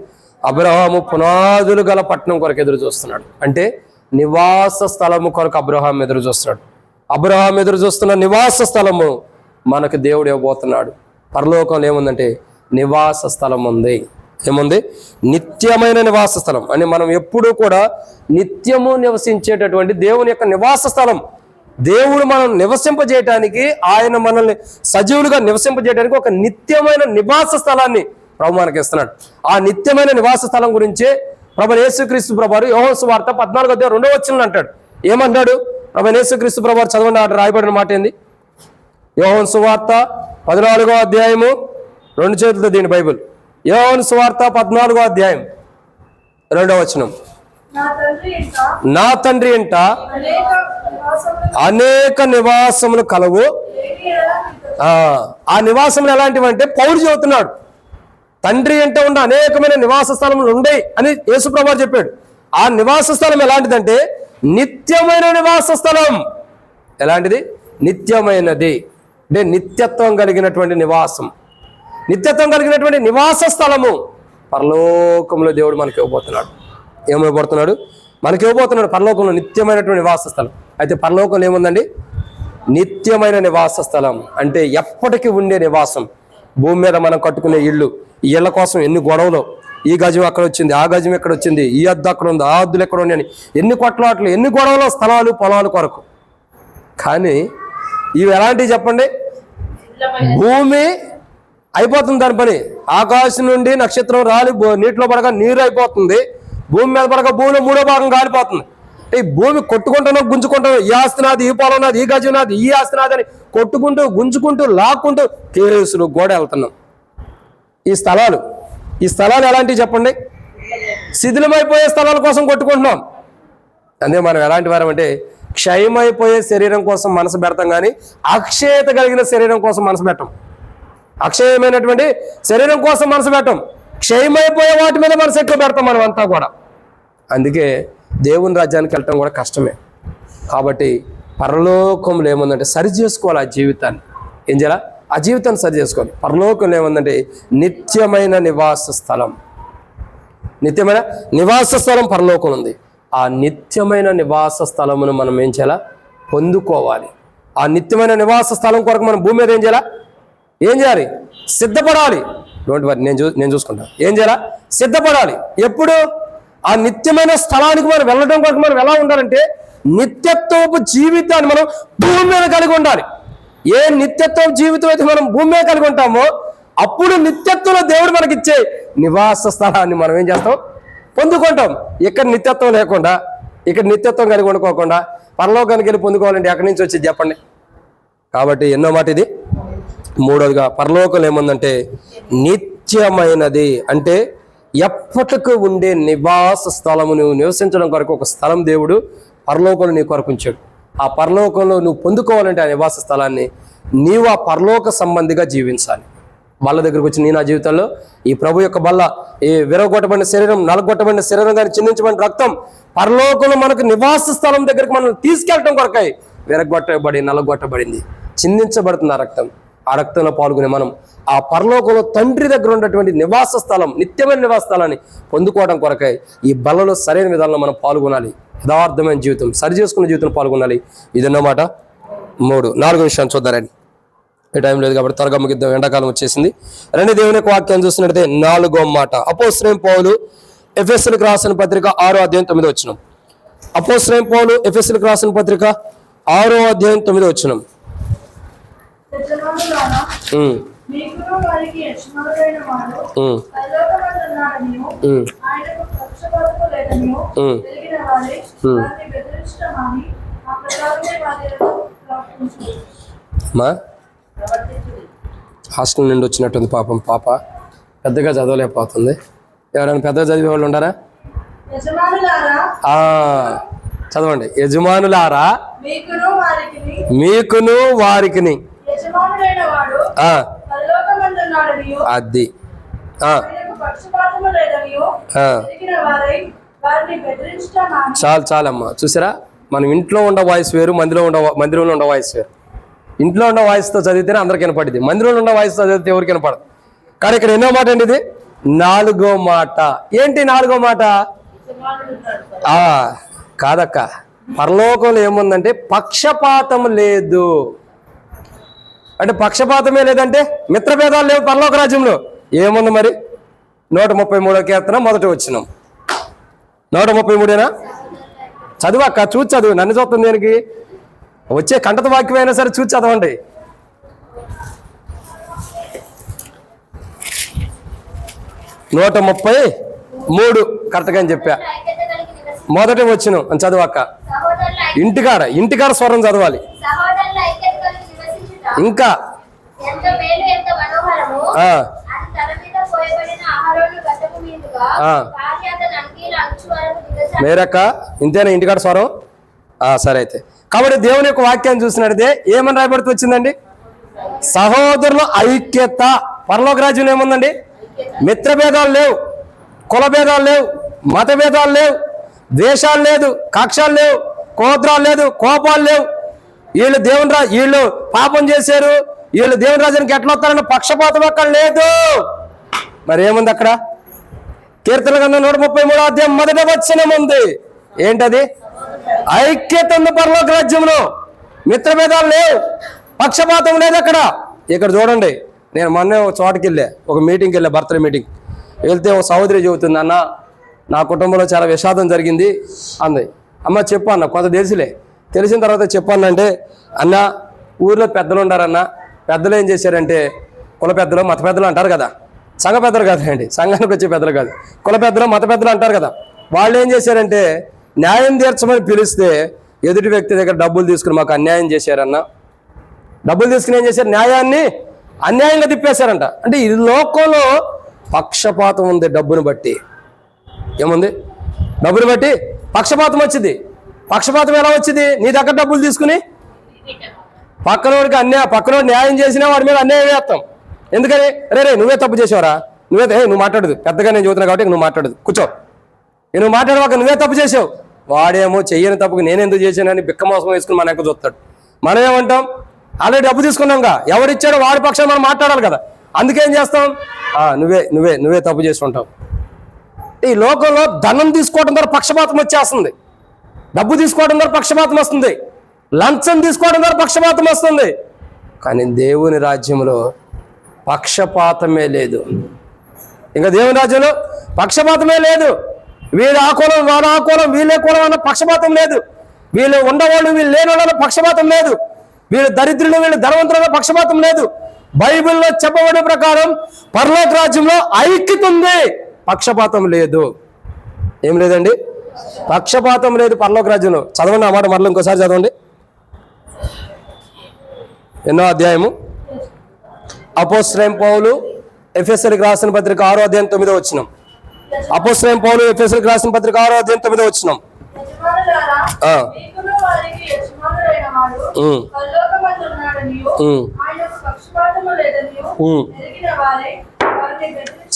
[SPEAKER 1] అబ్రహాము పునాదులు గల పట్టణం కొరకు ఎదురు చూస్తున్నాడు. అంటే నివాస స్థలము కొరకు అబ్రహాం ఎదురు చూస్తున్నాడు. అబ్రహాం ఎదురు చూస్తున్న నివాస స్థలము మనకు దేవుడు ఇవ్వబోతున్నాడు. పరలోకంలో ఏముందంటే నివాస స్థలం ఉంది. ఏముంది? నిత్యమైన నివాస స్థలం. అని మనం ఎప్పుడూ కూడా నిత్యము నివసించేటటువంటి దేవుని యొక్క నివాస స్థలం. దేవుడు మనం నివసింపజేయటానికి, ఆయన మనల్ని సజీవులుగా నివసింపజేయడానికి ఒక నిత్యమైన నివాస స్థలాన్ని ప్రభు మనకి ఇస్తున్నాడు. ఆ నిత్యమైన నివాస స్థలం గురించే ప్రభు యేసుక్రీస్తు ప్రభువారు యోహాను సువార్త 14:2 అంటాడు. ఏమంటాడు? ప్రభు యేసుక్రీస్తు ప్రభువారు చదవండి, అక్కడ రాయబడిన మాట ఏంది? యోహాను సువార్త 14 2 చేతులతో దీని బైబిల్. యోహాను సువార్త 14 నా తండ్రి ఇంట అనేక నివాసములు కలవు. ఆ నివాసములు ఎలాంటివంటే పౌలు చెబుతున్నాడు. తండ్రి అంటే ఉన్న అనేకమైన నివాస స్థలములు ఉన్నాయి అని యేసుప్రభువు చెప్పాడు. ఆ నివాస స్థలం ఎలాంటిదంటే నిత్యమైన నివాస స్థలం. ఎలాంటిది? నిత్యమైనది. అంటే నిత్యత్వం కలిగినటువంటి నివాసం, నిత్యత్వం కలిగినటువంటి నివాస స్థలము పరలోకంలో దేవుడు మనకి ఇవ్వబోతున్నాడు. ఏమైపోతున్నాడు? మనకి ఇవ్వబోతున్నాడు పరలోకంలో నిత్యమైనటువంటి నివాస స్థలం. అయితే పరలోకంలో ఏముందండి? నిత్యమైన నివాస స్థలం అంటే ఎప్పటికీ ఉండే నివాసం. భూమి మీద మనం కట్టుకునే ఇళ్ళు, ఈ ఇళ్ల కోసం ఎన్ని గొడవలు, ఈ గజం అక్కడ వచ్చింది, ఆ గజం ఎక్కడ వచ్చింది, ఈ అద్దు అక్కడ ఉంది, ఆ అద్దులు ఎక్కడ ఉన్నాయి అని ఎన్ని కొట్లాట్లు, ఎన్ని గొడవలు, స్థలాలు పొలాలు కొరకు. కానీ ఇవి ఎలాంటివి చెప్పండి? భూమి అయిపోతుంది దాని పని. ఆకాశం నుండి నక్షత్రం రాలి నీటిలో పడగా నీరు అయిపోతుంది, భూమి మీద పడగా భూమిలో 3వ భాగం కాలిపోతుంది. ఈ భూమి కొట్టుకుంటానో గుంజుకుంటానో, ఈ ఆస్తి నాది, ఈ పొలం నాది, ఈ గజం నాది, ఈ ఆస్తి నాది అని కొట్టుకుంటూ గుంజుకుంటూ లాక్కుంటూ కేసులు గోడ వెళ్తున్నాం. ఈ స్థలాలు ఎలాంటివి చెప్పండి? శిథిలమైపోయే స్థలాల కోసం కొట్టుకుంటున్నాం. అదే మనం ఎలాంటి వారం అంటే క్షయమైపోయే శరీరం కోసం మనసు పెడతాం, కానీ అక్షయత కలిగిన శరీరం కోసం మనసు పెట్టం. అక్షయమైనటువంటి శరీరం కోసం మనసు పెట్టం, క్షయమైపోయే వాటి మీద మనసు ఎక్కువ పెడతాం మనం అంతా కూడా. అందుకే దేవుని రాజ్యానికి వెళ్ళటం కూడా కష్టమే. కాబట్టి పరలోకంలో ఏముందంటే సరి చేసుకోవాలి ఆ జీవితాన్ని. ఏం చేయాలి? ఆ జీవితాన్ని సరి చేసుకోవాలి. పరలోకంలో ఏముందంటే నిత్యమైన నివాస స్థలం. నిత్యమైన నివాస స్థలం పరలోకం ఉంది. ఆ నిత్యమైన నివాస స్థలమును మనం ఏం చేయాలా? పొందుకోవాలి. ఆ నిత్యమైన నివాస స్థలం కొరకు మనం భూమి మీద ఏం చేయాలి? సిద్ధపడాలి. డోంట్ వరీ, నేను చూసుకుంటాను. ఏం చేయాలా? సిద్ధపడాలి. ఎప్పుడు? ఆ నిత్యమైన స్థలానికి మనం వెళ్ళడం కొరకు మనం ఎలా ఉండాలంటే నిత్యత్వపు జీవితాన్ని మనం భూమి మీద కలిగి ఉండాలి. ఏ నిత్యత్వ జీవితం అయితే మనం భూమి మీద కలిగి ఉంటామో అప్పుడు నిత్యత్వంలో దేవుడు మనకిచ్చే నివాస స్థలాన్ని మనం ఏం చేస్తాం? పొందుకుంటాం. ఇక్కడ నిత్యత్వం లేకుండా, ఇక్కడ నిత్యత్వం కలిగి ఉండుకోకుండా పరలోకానికి వెళ్ళి పొందుకోవాలంటే ఎక్కడి నుంచి వచ్చేది చెప్పండి? కాబట్టి ఎన్నో మాట ఇది. మూడోదిగా పరలోకంలో ఏముందంటే నిత్యమైనది. అంటే ఎప్పటికీ ఉండే నివాస స్థలము. నువ్వు నివసించడం కొరకు ఒక స్థలం దేవుడు పరలోకంలో నీ కొరకు ఉంచాడు. ఆ పరలోకంలో నువ్వు పొందుకోవాలంటే ఆ నివాస స్థలాన్ని నీవు ఆ పరలోక సంబంధిగా జీవించాలి. బల్ల దగ్గరకు వచ్చి నా జీవితంలో ఈ ప్రభు యొక్క బల్ల, ఈ విరగొట్టబడిన శరీరం, నలగొట్టబడిన శరీరం కానీ చిందించబడిన రక్తం పరలోకంలో మనకు నివాస స్థలం దగ్గరికి మనం తీసుకెళ్ళటం కొరకై నలగొట్టబడింది, చిందించబడుతుంది ఆ రక్తం. ఆ రక్తంలో పాల్గొనే మనం ఆ పరలోకంలో తండ్రి దగ్గర ఉన్నటువంటి నివాస స్థలం, నిత్యమైన నివాస స్థలాన్ని పొందుకోవడం కొరకై ఈ బలలో సరైన విధానంలో మనం పాల్గొనాలి. యథార్థమైన జీవితం, సరి చేసుకున్న జీవితంలో పాల్గొనాలి. ఇదన్నమాట. 4వ విషయాన్ని చూద్దారండి. ఈ టైం లేదు కాబట్టి త్వరగా ముగిద్దాం, ఎండాకాలం వచ్చేసింది. రెండు దేవుని యొక్క వాక్యాన్ని చూసినట్టయితే 4వ మాట అపోస్తలుడైన పౌలు ఎఫెసీయులకు రాసిన పత్రిక 6:9. అపోస్తలుడైన పౌలు ఎఫెసీయులకు రాసిన పత్రిక 6:9. మా హాస్టల్ నుండి వచ్చినట్టుంది పాపం. పాప పెద్దగా చదవలేకపోతుంది. ఎవరైనా పెద్దగా చదివే వాళ్ళు ఉండారా? చదవండి. యజమానులారా మీకును వారికిని అది చాలమ్మా. చూసారా, మనం ఇంట్లో ఉన్న వాయిస్ వేరు, మందిరంలో ఉన్న వాయిస్ వేరు. ఇంట్లో ఉన్న వాయిస్తో చదివితేనే అందరికి వినపడింది, మందిరంలో ఉన్న వాయిస్తో చదివితే ఎవరికి వినపడదు. కానీ ఇక్కడ ఎన్నో మాట అండి ఇది. నాలుగో మాట ఏంటి? నాలుగో మాట కాదక్క, పరలోకంలో ఏముందంటే పక్షపాతం లేదు. అంటే పక్షపాతమే లేదంటే మిత్రభేదాలు లేవు పరలోక రాజ్యంలో. ఏముంది మరి? 133 కీర్తన మొదటి వచనం. 133ఏనా? చదువక్క, చూసి చదువు. నన్ను చూస్తుంది దేనికి? వచ్చే కంటత వాక్యం అయినా సరే చూసి చదవండి. 133 కరెక్ట్గా అని చెప్పా. మొదటి వచనం అని చదువక్క. ఇంటికాడ స్వరం చదవాలి. ఇంకా మేరక్క ఇంతేనా ఇంటికాడ స్వరం? సరే అయితే. కాబట్టి దేవుని యొక్క వాక్యాన్ని చూసినట్టే ఏమని రాయబడుతూ వచ్చిందండి? సహోదరుల ఐక్యత. పరలోక రాజ్యంలో ఏముందండి? మిత్రభేదాలు లేవు, కుల భేదాలు లేవు, మత భేదాలు లేవు, ద్వేషాలు లేదు, కక్షాలు లేవు, కోద్రాలు లేదు, కోపాలు లేవు. వీళ్ళు పాపం చేశారు, వీళ్ళు దేవుని రాజ్యానికి ఎట్లా వస్తారన్న పక్షపాతం అక్కడ లేదు. మరి ఏముంది అక్కడ? కీర్తన గ్రంథం 133 అధ్యాయం మొదటి వచనం ఉంది. ఏంటది? ఐక్యత ఉంది పరలోక రాజ్యంలో. మిత్రభేదాలు లేవు, పక్షపాతం లేదు అక్కడ. ఇక్కడ చూడండి, నేను మొన్న ఒక చోటకి వెళ్ళా, ఒక మీటింగ్కి వెళ్ళా, బర్త్డే మీటింగ్ వెళ్తే ఒక సహోదరి చెబుతుంది, అన్న నా కుటుంబంలో చాలా విషాదం జరిగింది అంది. అమ్మ చెప్పు అన్న, కొంత తెలిసిన తర్వాత చెప్పాను అంటే, అన్న ఊర్లో పెద్దలు ఉండారన్న, పెద్దలు ఏం చేశారంటే, కుల పెద్దలు మత పెద్దలు అంటారు కదా, సంఘ పెద్దలు కాదండి, సంఘానికి వచ్చే పెద్దలు కాదు, కుల పెద్దలు మత పెద్దలు అంటారు కదా, వాళ్ళు ఏం చేశారంటే న్యాయం తీర్చమని పిలిస్తే ఎదుటి వ్యక్తి దగ్గర డబ్బులు తీసుకుని మాకు అన్యాయం చేశారన్న. డబ్బులు తీసుకుని ఏం చేశారు? న్యాయాన్ని అన్యాయంగా తిప్పేశారంట. అంటే ఈ లోకంలో పక్షపాతం ఉంది. డబ్బును బట్టి ఏముంది? డబ్బును బట్టి పక్షపాతం వచ్చింది. పక్షపాతం ఎలా వచ్చింది? నీ దగ్గర డబ్బులు తీసుకుని పక్కనోడికి న్యాయం చేసినా వాడి మీద అన్యాయం వేస్తాం. ఎందుకని? రే నువ్వే తప్పు చేసావురా, నువ్వు మాట్లాడదు, పెద్దగా నేను చెబుతున్నా కాబట్టి నువ్వు మాట్లాడదు, కూర్చో, నువ్వు మాట్లాడవాక నువ్వే తప్పు చేసావు. వాడేమో చెయ్యని తప్పుకు నేనెందుకు చేశానని బిక్క మోసం వేసుకుని మన యొక్క చూస్తాడు. మనం ఏమంటాం? ఆల్రెడీ డబ్బు తీసుకున్నాంగా, ఎవరిచ్చాడో వాడి పక్షాన్ని మనం మాట్లాడాలి కదా. అందుకేం చేస్తాం? నువ్వే తప్పు చేసుకుంటావు. ఈ లోకంలో ధనం తీసుకోవడం ద్వారా పక్షపాతం వచ్చేస్తుంది, డబ్బు తీసుకోవడం ద్వారా పక్షపాతం వస్తుంది, లంచం తీసుకోవడం ద్వారా పక్షపాతం వస్తుంది. కానీ దేవుని రాజ్యంలో పక్షపాతమే లేదు. ఇంకా దేవుని రాజ్యంలో పక్షపాతమే లేదు. వీడు ఆ కులం, వాడు ఆ కులం, వీళ్ళే కులం అన్న పక్షపాతం లేదు. వీళ్ళు ఉండవాళ్ళు, వీళ్ళు లేని వాళ్ళ పక్షపాతం లేదు. వీళ్ళు దరిద్రులు, వీళ్ళు ధనవంతుల పక్షపాతం లేదు. బైబిల్లో చెప్పబడే ప్రకారం పరలోక రాజ్యంలో ఐక్యత ఉంది, పక్షపాతం లేదు. ఏం లేదండి? పక్షపాతం లేదు పరలోక రాజ్యంలో. చదవండి ఆ మాట మరలా ఇంకోసారి చదవండి. ఎన్నో అధ్యాయము? అపోస్తలుడైన పౌలు ఎఫెసీయులకు రాసిన పత్రిక 6వ అధ్యాయం 9వ వచనం. అపోస్తలుడైన పౌలు ఎఫెసీయులకు రాసిన పత్రిక 6వ అధ్యాయం 9వ వచనం.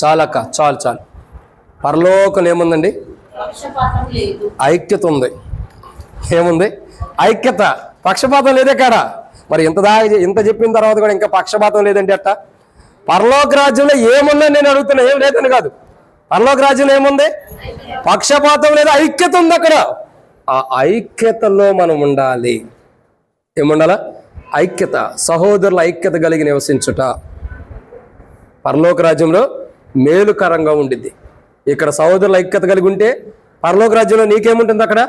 [SPEAKER 1] చాలక్క, చాలు. పరలోకం ఏముందండి? ఐక్యత ఉంది. ఏముంది? ఐక్యత. పక్షపాతం లేదే కాడ. మరి ఇంత చెప్పిన తర్వాత కూడా ఇంకా పక్షపాతం లేదంటే అట్ట? పరలోక రాజ్యంలో ఏముందని నేను అడుగుతున్నా, ఏం లేదని కాదు. పరలోక రాజ్యంలో ఏముంది? పక్షపాతం లేదు, ఐక్యత ఉంది అక్కడ. ఆ ఐక్యతలో మనం ఉండాలి. ఏముండాలా? ఐక్యత, సహోదరుల ఐక్యత కలిగి నివసించుట పరలోక రాజ్యంలో మేలుకరంగా ఉండిద్ది. ఇక్కడ సహోదరుల ఐక్యత కలిగి ఉంటే పరలోక రాజ్యంలో నీకేముంటుంది? అక్కడ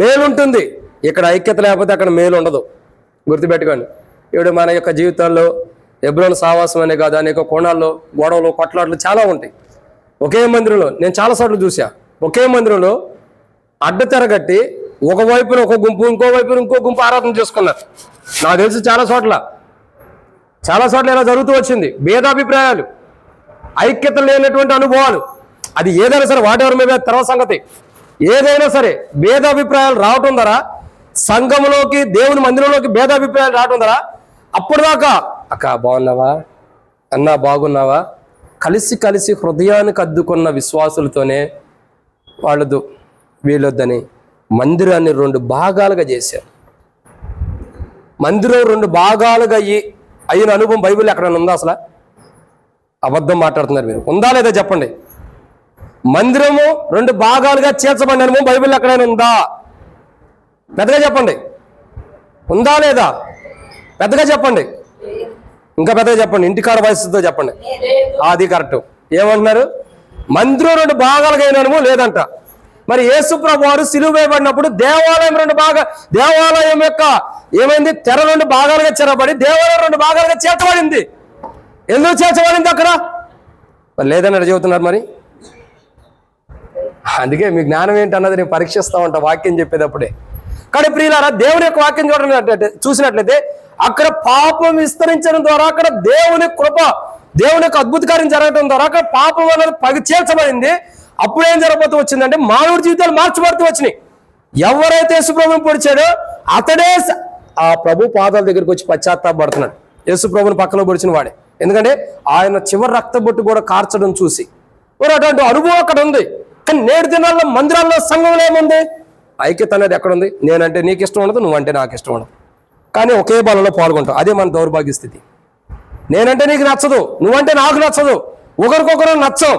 [SPEAKER 1] మేలుంటుంది. ఇక్కడ ఐక్యత లేకపోతే అక్కడ మేలు ఉండదు. గుర్తుపెట్టుకోండి. ఇప్పుడు మన యొక్క జీవితాల్లో ఎబ్రోన్ సావాసం అనే కాదు, అనేక కోణాల్లో గొడవలు, కొట్లాట్లు చాలా ఉంటాయి. ఒకే మందిరంలో నేను చాలాసార్లు చూసా, ఒకే మందిరంలో అడ్డతెరగట్టి ఒకవైపున ఒక గుంపు, ఇంకో వైపున ఇంకో గుంపు ఆరాధన చేసుకున్నారు. నాకు తెలిసి చాలా చోట్ల ఇలా జరుగుతూ వచ్చింది. భేదాభిప్రాయాలు, ఐక్యత లేనటువంటి అనుభవాలు. అది ఏదైనా సరే, వాటెవర్ మీద తర్వాత సంగతి. ఏదైనా సరే భేదాభిప్రాయాలు రావటం ద్వారా, సంఘంలోకి, దేవుని మందిరంలోకి భేదాభిప్రాయాలు రావటం ద్వారా, అప్పుడు దాకా అక్క బాగున్నావా, అన్నా బాగున్నావా, కలిసి హృదయానికి అద్దుకున్న విశ్వాసులతోనే వాళ్ళదు వీళ్ళొద్దని మందిరాన్ని 2 భాగాలుగా చేశారు. మందిరం 2 భాగాలుగా అయిన అనుభవం బైబిల్ ఎక్కడైనా ఉందా? అసలు అబద్ధం మాట్లాడుతున్నారు మీరు. ఉందా లేదా చెప్పండి. మందిరము 2 భాగాలుగా చేర్చబడినము బైబిల్ ఎక్కడైనా ఉందా? పెద్దగా చెప్పండి. ఉందా లేదా? పెద్దగా చెప్పండి. ఇంకా పెద్దగా చెప్పండి. ఇంటికాడ వయసుతో చెప్పండి. అది కరెక్ట్. ఏమంటున్నారు? మందిరం 2 భాగాలుగా అయినము లేదంట. మరి యేసు ప్రభు వారు సిలువ వేయబడినప్పుడు దేవాలయం 2 దేవాలయం యొక్క ఏమైంది? తెర 2 భాగాలుగా చెరబడి దేవాలయం 2 భాగాలుగా చేర్చబడింది. ఎందుకు చేర్చబడింది అక్కడ? మరి లేదని చెబుతున్నారు. మరి అందుకే మీ జ్ఞానం ఏంటన్నది నేను పరీక్షిస్తా ఉంటా వాక్యం చెప్పేటప్పుడే. కానీ ప్రియులారా, దేవుని యొక్క వాక్యం చూసినట్లయితే అక్కడ పాపం విస్తరించడం ద్వారా అక్కడ దేవుని కృప, దేవుని యొక్క అద్భుత కార్యం జరగడం ద్వారా అక్కడ పాపం అనేది పగి చేర్చబడింది. అప్పుడేం జరగబోతూ వచ్చిందంటే మానవుడి జీవితాలు మార్చబడుతూ వచ్చినాయి. ఎవరైతే యేసుప్రభుని పొడిచాడో అతడే ఆ ప్రభు పాదాల దగ్గరికి వచ్చి పశ్చాత్తాపడుతున్నాడు. యేసుప్రభుని పక్కన పొడిచిన వాడే. ఎందుకంటే ఆయన చివరి రక్తబొట్టు కూడా కార్చడం చూసి మరి అటువంటి అనుభవం అక్కడ ఉంది. కానీ నేటి దినాల్లో మందిరాల్లో సంఘంలో ఏముంది? ఐక్యత అనేది ఎక్కడుంది? నేనంటే నీకు ఇష్టం ఉండదు, నువ్వంటే నాకు ఇష్టం ఉండదు, కానీ ఒకే బలలో పాల్గొంటాం. అదే మన దౌర్భాగ్య స్థితి. నేనంటే నీకు నచ్చదు, నువ్వంటే నాకు నచ్చదు, ఒకరికొకరు నచ్చం,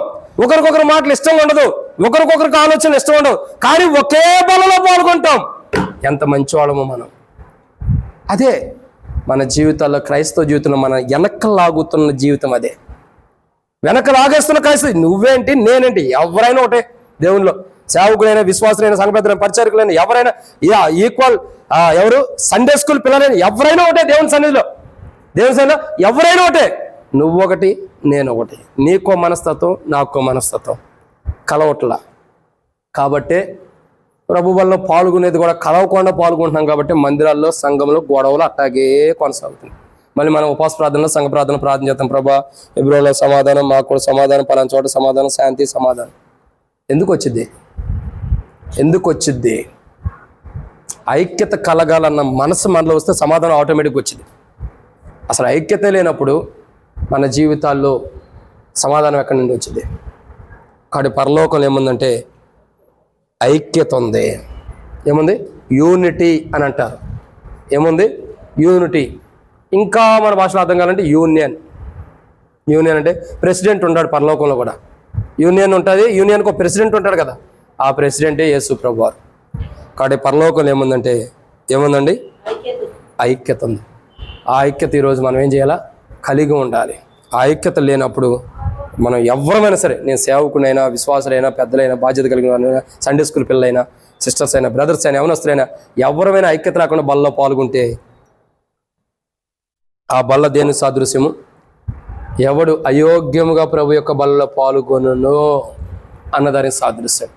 [SPEAKER 1] ఒకరికొకరు మాటలు ఇష్టం ఉండదు, ఒకరికొకరికి ఆలోచన ఇష్టం ఉండదు, కానీ ఒకే బలలో పాల్గొంటాం. ఎంత మంచి వాళ్ళమో మనం. అదే మన జీవితాల్లో, క్రైస్తవ జీవితంలో మన వెనక లాగుతున్న జీవితం అదే. వెనక లాగేస్తున్న క్రైస్తవ నువ్వేంటి నేనేంటి ఎవరైనా ఒకటే. దేవునిలో సేవకులైనా, విశ్వాసులైన, సంఘపెద్దలైన, పరిచారకులైన ఎవరైనా ఈక్వల్. ఎవరు సండే స్కూల్ పిల్లలైనా ఎవరైనా ఒకటే. దేవుని సన్నిధిలో, దేవుని సన్నిధిలో ఎవరైనా ఒకటే. నువ్వు ఒకటి, నేను ఒకటి. నీకో మనస్తత్వం, నాకో మనస్తత్వం కలవట్లా. కాబట్టే ప్రభు వల్ల పాల్గొనేది కూడా కలవకుండా పాల్గొంటున్నాం. కాబట్టి మందిరాల్లో, సంఘంలో గొడవలు అట్టాగే కొనసాగుతుంది. మళ్ళీ మనం ఉపవాస ప్రార్థనలో, సంఘ ప్రార్థన చేస్తాం. ప్రభా ఎబ్రోలో సమాధానం, మాకు కూడా సమాధానం, పలానా చోట సమాధానం, శాంతి, సమాధానం. ఎందుకు వచ్చింది? ఐక్యత కలగాలన్న మనసు మనలో వస్తే సమాధానం ఆటోమేటిక్గా వచ్చింది. అసలు ఐక్యత లేనప్పుడు మన జీవితాల్లో సమాధానం ఎక్కడి నుండి వచ్చింది? కాబట్టి పరలోకంలో ఏముందంటే ఐక్యత ఉంది. ఏముంది? యూనిటీ అని అంటారు. ఏముంది? యూనిటీ. ఇంకా మన భాషలో అర్థం కావాలంటే యూనియన్. యూనియన్ అంటే ప్రెసిడెంట్ ఉంటాడు పరలోకంలో కూడా. యూనియన్ ఉంటుంది. యూనియన్కి ఒక ప్రెసిడెంట్ ఉంటాడు కదా, ఆ ప్రెసిడెంటే యేసు ప్రభు వారు. కాబట్టి పరలోకంలో ఏముందంటే ఏముందండి? ఐక్యత ఉంది. ఆ ఐక్యత ఈరోజు మనం ఏం చేయాలా? కలిగి ఉండాలి. ఆ ఐక్యత లేనప్పుడు మనం ఎవరమైనా సరే, నేను సేవకునైనా, విశ్వాసులైనా, పెద్దలైనా, బాధ్యత కలిగిన సండే స్కూల్ పిల్లలైనా, సిస్టర్స్ అయినా, బ్రదర్స్ అయినా, యవనస్తులైనా ఎవరైనా ఐక్యత రాకుండా బల్లో పాల్గొంటే ఆ బల్ల దేని సాదృశ్యము? ఎవడు అయోగ్యముగా ప్రభు యొక్క బలలో పాల్గొనునో అన్నదానికి సాదృశ్యం.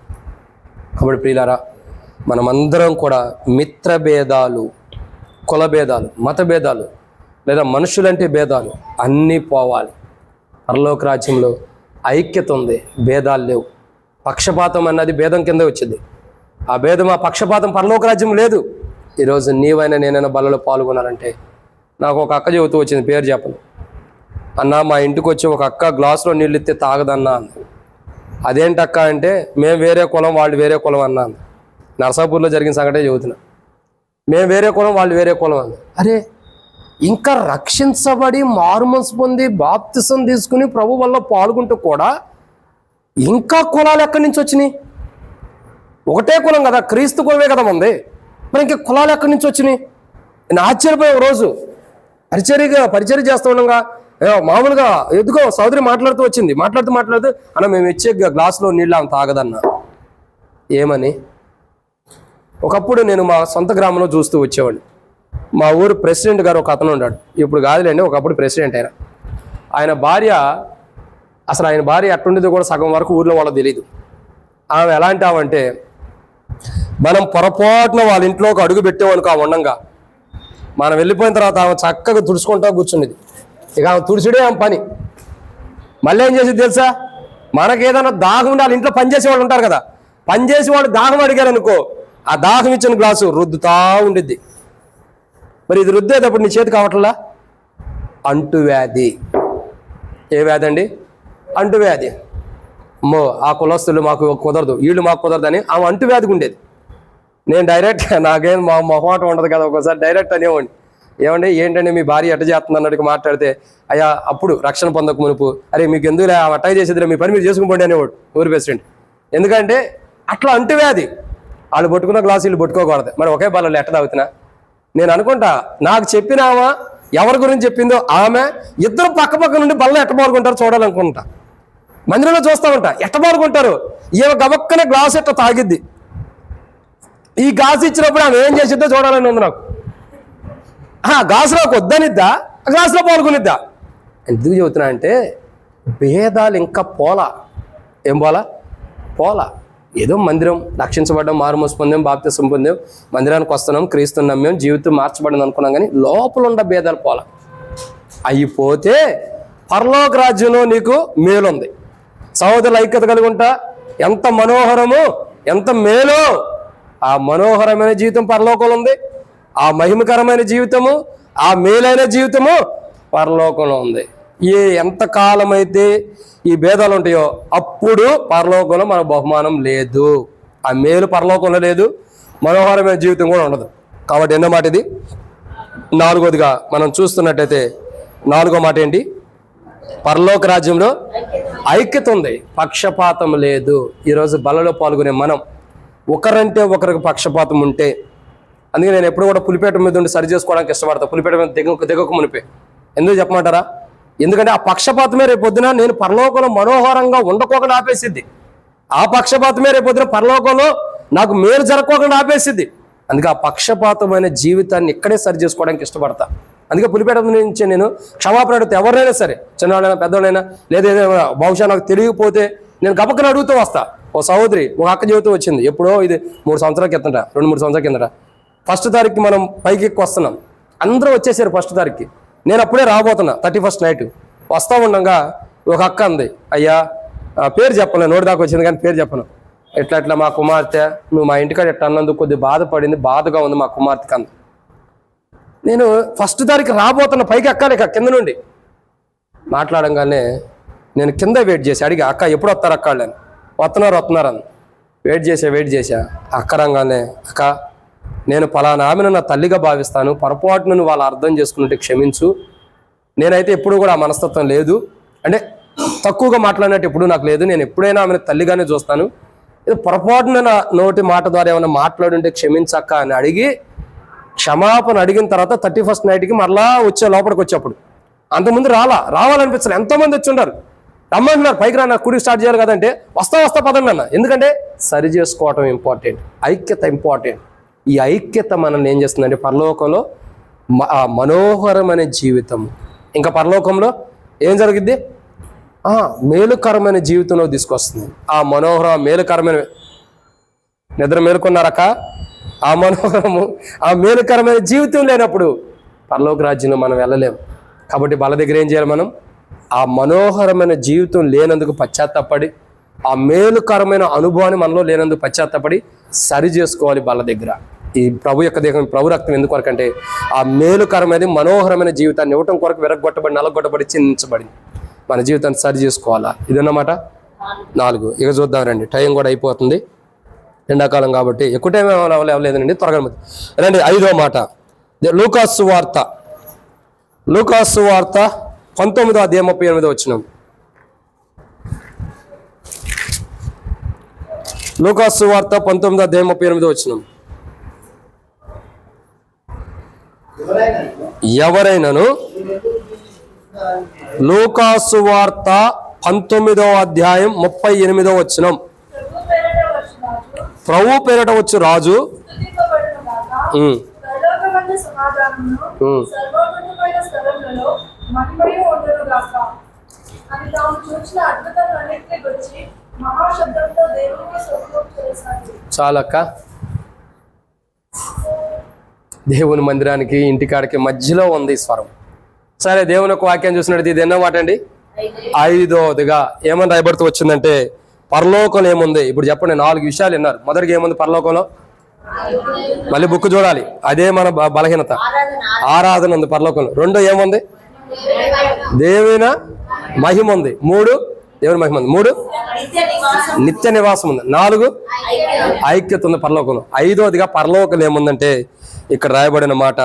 [SPEAKER 1] కాబట్టి ప్రియులారా, మనమందరం కూడా మిత్రభేదాలు, కులభేదాలు, మతభేదాలు లేదా మనుషులంటే భేదాలు అన్నీ పోవాలి. పరలోక రాజ్యంలో ఐక్యత ఉంది, భేదాలు లేవు. పక్షపాతం అన్నది భేదం కింద వచ్చింది. ఆ భేదం, ఆ పక్షపాతం పరలోక రాజ్యం లేదు. ఈరోజు నీవైనా నేనైనా బలలో పాల్గొనాలంటే, నాకు ఒక అక్క చెబుతూ వచ్చింది, పేరు చెప్పను. అన్న, మా ఇంటికి వచ్చి ఒక అక్క గ్లాసులో నీళ్ళు ఇస్తే తాగదన్నా అంది. అదేంటక్క అంటే, మేము వేరే కులం, వాళ్ళు వేరే కులం అన్నాను. నరసాపూర్లో జరిగిన సంగతే చెబుతున్నా. మేము వేరే కులం, వాళ్ళు వేరే కులం అంది. అరే, ఇంకా రక్షించబడి మారుమనసు పొంది బాప్తిసం తీసుకుని ప్రభు వల్ల పాల్గొంటూ కూడా ఇంకా కులాలు ఎక్కడి నుంచి వచ్చినాయి? ఒకటే కులం కదా, క్రీస్తు కులమే కదా ఉంది. మరి ఇంకా కులాలు ఎక్కడి నుంచి వచ్చినాయి? నేను ఆశ్చర్యపోయే రోజు పరిచర్య చేస్తూ ఉండగా మామూలుగా ఎదుగో సోదరి మాట్లాడుతూ వచ్చింది. మాట్లాడుతూ అన్న, మేము ఇచ్చే గ్లాసులో నీళ్ళు ఆమె తాగదన్నా. ఏమని? ఒకప్పుడు నేను మా సొంత గ్రామంలో చూస్తూ వచ్చేవాడిని. మా ఊరు ప్రెసిడెంట్ గారు ఒక అతను ఉన్నాడు. ఇప్పుడు కాదులేండి, ఒకప్పుడు ప్రెసిడెంట్ ఆయన భార్య, అసలు ఆయన భార్య ఎట్టుండేదో కూడా సగం వరకు ఊర్లో వాళ్ళకి తెలియదు. ఆమె ఎలాంటి ఆమె, మనం పొరపాటున వాళ్ళ ఇంట్లోకి అడుగు పెట్టేవాళ్ళకి ఆ ఉండంగా మనం వెళ్ళిపోయిన తర్వాత ఆమె చక్కగా తుడుచుకుంటా కూర్చుండేది. ఇక ఆమె తుడిచుడే ఆమె పని. మళ్ళీ ఏం చేసేది తెలుసా? మనకేదైనా దాహం ఉండి వాళ్ళ ఇంట్లో పనిచేసే వాళ్ళు ఉంటారు కదా, పనిచేసి వాళ్ళు దాహం అడిగారు అనుకో, ఆ దాహం ఇచ్చిన గ్లాసు రుద్దుతా ఉండిద్ది. మరి ఇది రుద్దేటప్పుడు నీ చేతి కావట్లా? అంటువ్యాధి. ఏ వ్యాధి అండి? అంటువ్యాధి. అమ్మో, ఆ కులస్తులు మాకు కుదరదు, వీళ్ళు మాకు కుదరదు అని ఆమె అంటువ్యాధికి ఉండేది. నేను డైరెక్ట్, నాకేం మా మొహమాట ఉండదు కదా, ఒక్కోసారి డైరెక్ట్ అనేవాడిని, ఏమండి ఏంటంటే మీ భార్య ఎట్ట చేస్తుంది అన్నట్టుగా మాట్లాడితే, అయ్యా అప్పుడు రక్షణ పొందక మునుపు అరే మీకు ఎందుకు అట్టా చేసేదిలే, మీ పని మీరు చేసుకుని అనేవాడు ఊరు ప్రెసిడెంట్. ఎందుకంటే అట్లా అంటువే అది, వాళ్ళు పట్టుకున్న గ్లాసు వీళ్ళు పట్టుకోకూడదు. మరి ఒకే బాలలో ఎట్ట తాగుతున్నా నేను అనుకుంటా, నాకు చెప్పినావా ఎవరి గురించి చెప్పిందో ఆమె, ఇద్దరు పక్క పక్క నుండి బల్ల ఎట్ట పాల్గొంటారు చూడాలనుకుంటా. మందిరంలో చూస్తూ ఉంటా ఎట్ట పాల్గొంటారు. ఈమె గబక్కనే గ్లాసు ఎట్ట తాగిద్ది, ఈ గ్లాసు ఇచ్చినప్పుడు ఆమె ఏం చేసిద్దో చూడాలని ఉంది నాకు. గ్లాసులోకి వద్దనిద్దా, గ్లాసులో పాల్గొనిద్దా. ఎందుకు చెబుతున్నా అంటే భేదాలు ఇంకా పోలా. ఏం పోలా. ఏదో మందిరం రక్షించబడ్డాం, మారుమోసు పొందాం, బాప్తిసం పొందాం, మందిరానికి వస్తున్నాం, క్రీస్తుని నమ్మాం, జీవితం మార్చబడింది అనుకున్నాం. కానీ లోపల ఉన్న భేదాలు పోలా. అయిపోతే పరలోక రాజ్యంలో నీకు మేలుంది. సహోదరుల ఐక్యత కలిగి ఉంటా, ఎంత మనోహరము, ఎంత మేలో. ఆ మనోహరమైన జీవితం పరలోకంలో ఉంది. ఆ మహిమకరమైన జీవితము, ఆ మేలైన జీవితము పరలోకంలో ఉంది. ఎంతకాలం అయితే ఈ భేదాలు ఉంటాయో అప్పుడు పరలోకంలో మన బహుమానం లేదు. ఆ మేలు పరలోకంలో లేదు, మనోహరమైన జీవితం కూడా ఉండదు. కాబట్టి ఎన్నో మాట ఇది. నాలుగోదిగా మనం చూస్తున్నట్టయితే, నాలుగో మాట ఏంటి? పరలోక రాజ్యంలో ఐక్యత ఉంది, పక్షపాతం లేదు. ఈరోజు బలలో పాల్గొనే మనం ఒకరంటే ఒకరికి పక్షపాతం ఉంటే, అందుకే నేను ఎప్పుడు కూడా పులిపేట మీద ఉండి సరి చేసుకోవడానికి ఇష్టపడతా. పులిపేట మీద దిగక మునిపే. ఎందుకు చెప్పమంటారా? ఎందుకంటే ఆ పక్షపాతమే రేపొద్దున నేను పరలోకంలో మనోహరంగా ఉండకోకుండా ఆపేసిద్ది. ఆ పక్షపాతమే రేపొద్దున పరలోకంలో నాకు మేలు జరగకోకుండా ఆపేసిద్ది. అందుకే ఆ పక్షపాతమైన జీవితాన్ని ఇక్కడే సరి చేసుకోవడానికి ఇష్టపడతా. అందుకే పులిపేట నుంచి నేను క్షమాపణ అడిగితే ఎవరైనా సరే, చిన్నవాళ్ళైనా పెద్దవాళ్ళైనా, లేదా బహుశా నాకు తెలియకపోతే నేను గబక్కన అడుగుతూ వస్తా. ఓ సహోదరి, ఒక అక్క జీవితం వచ్చింది ఎప్పుడో, ఇది 3 సంవత్సరాల కిందట, 2-3 సంవత్సరాల కిందట. ఫస్ట్ తారీఖుకి మనం పైకి ఎక్కువ వస్తున్నాం, అందరూ వచ్చేసారు ఫస్ట్ తారీఖుకి. నేను అప్పుడే రాబోతున్నా 31st నైట్. వస్తూ ఉండగా ఒక అక్క అంది, అయ్యా పేరు చెప్పను, నోటి దాకా వచ్చింది కానీ పేరు చెప్పను, ఎట్లా మా కుమార్తె నువ్వు మా ఇంటికాడ ఎట్లా అన్నందుకు కొద్దిగా బాధపడింది, బాధగా ఉంది మా కుమార్తెకి అంది. నేను ఫస్ట్ తారీఖు రాబోతున్నా, పైకి ఎక్కాలి కింద నుండి. మాట్లాడంగానే నేను కింద వెయిట్ చేసి అడిగా, అక్క ఎప్పుడు వస్తారు అక్క అని. వస్తున్నారు అని వెయిట్ చేసా. అక్క రంగానే, అక్క నేను పలానా ఆమెను నా తల్లిగా భావిస్తాను, పొరపాటును వాళ్ళు అర్థం చేసుకున్నట్టు క్షమించు. నేనైతే ఎప్పుడు కూడా ఆ మనస్తత్వం లేదు, అంటే తక్కువగా మాట్లాడినట్టు ఎప్పుడు నాకు లేదు. నేను ఎప్పుడైనా ఆమెను తల్లిగానే చూస్తాను. ఇది పొరపాటున నా నోటి మాట ద్వారా ఏమైనా మాట్లాడుంటే క్షమించక్క అని అడిగి క్షమాపణ అడిగిన తర్వాత 31st నైట్కి మరలా లోపలికి వచ్చేప్పుడు. అంతకుముందు రావాలనిపించలేదు. ఎంతోమంది వచ్చి ఉన్నారు, రమ్మంటున్నారు పైకి రా, నాకు కుడి స్టార్ట్ చేయాలి కదంటే వస్తా పదండి అన్న. ఎందుకంటే సరి చేసుకోవటం ఇంపార్టెంట్, ఐక్యత ఇంపార్టెంట్. ఈ ఐక్యత మనల్ని ఏం చేస్తుందంటే పరలోకంలో ఆ మనోహరమైన జీవితం, ఇంకా పరలోకంలో ఏం జరిగిద్ది? మేలుకరమైన జీవితంలో తీసుకొస్తుంది. ఆ మనోహర మేలుకరమైన నిద్ర మేలుకున్నారక, ఆ మనోహరము ఆ మేలుకరమైన జీవితం లేనప్పుడు పరలోక రాజ్యంలో మనం వెళ్ళలేము. కాబట్టి బల దగ్గర ఏం చేయాలి? మనం ఆ మనోహరమైన జీవితం లేనందుకు పశ్చాత్తాపడి, ఆ మేలుకరమైన అనుభవాన్ని మనలో లేనందుకు పశ్చాత్తాపడి సరి చేసుకోవాలి బల దగ్గర. ఈ ప్రభు యొక్క దేహం, ప్రభు రక్తం ఎందుకు కొరకు అంటే ఆ మేలుకరమైన మనోహరమైన జీవితాన్ని ఇవ్వటం కొరకు విరగొట్టబడి, నలగొట్టబడి, చిందించబడి మన జీవితాన్ని సరి చేసుకోవాలా. ఇదన్నమాట 4. ఇక చూద్దాం రండి, టైం కూడా అయిపోతుంది, ఎండాకాలం కాబట్టి ఎక్కువ టైం అవ్వలేదండి, త్వరగా రండి. 5వ మాట, లూకాసు వార్త 19వ అధ్యాయం 38వ వచనం. లూకాసు వార్త 19వ అధ్యాయం 38వ వచనం. ఎవరైనాను లూకాసు వార్త 19వ అధ్యాయం 38వ వచనం. ప్రభు పేరట వచ్చు రాజు చాలక్క. దేవుని మందిరానికి ఇంటికాడికి మధ్యలో ఉంది స్వరం. సరే, దేవుని యొక్క వాక్యం చూసినట్టు ఇది ఎన్నో మాట అండి? 5వదిగా ఏమని రాయబడుతూ వచ్చిందంటే పరలోకంలో ఏముంది. ఇప్పుడు చెప్పండి, 4 విషయాలు విన్నారు. మొదటిగా ఏముంది పరలోకంలో? మళ్ళీ బుక్ చూడాలి, అదే మన బలహీనత. ఆరాధన ఉంది పరలోకంలో. 2 ఏముంది? దేవుని మహిమ ఉంది. 3 దేవుని మహిమ ఉంది. 3 నిత్య నివాసం ఉంది. 4 ఐక్యత ఉంది పరలోకంలో. 5వదిగా పరలోకంలో ఏముందంటే ఇక్కడ రాయబడిన మాట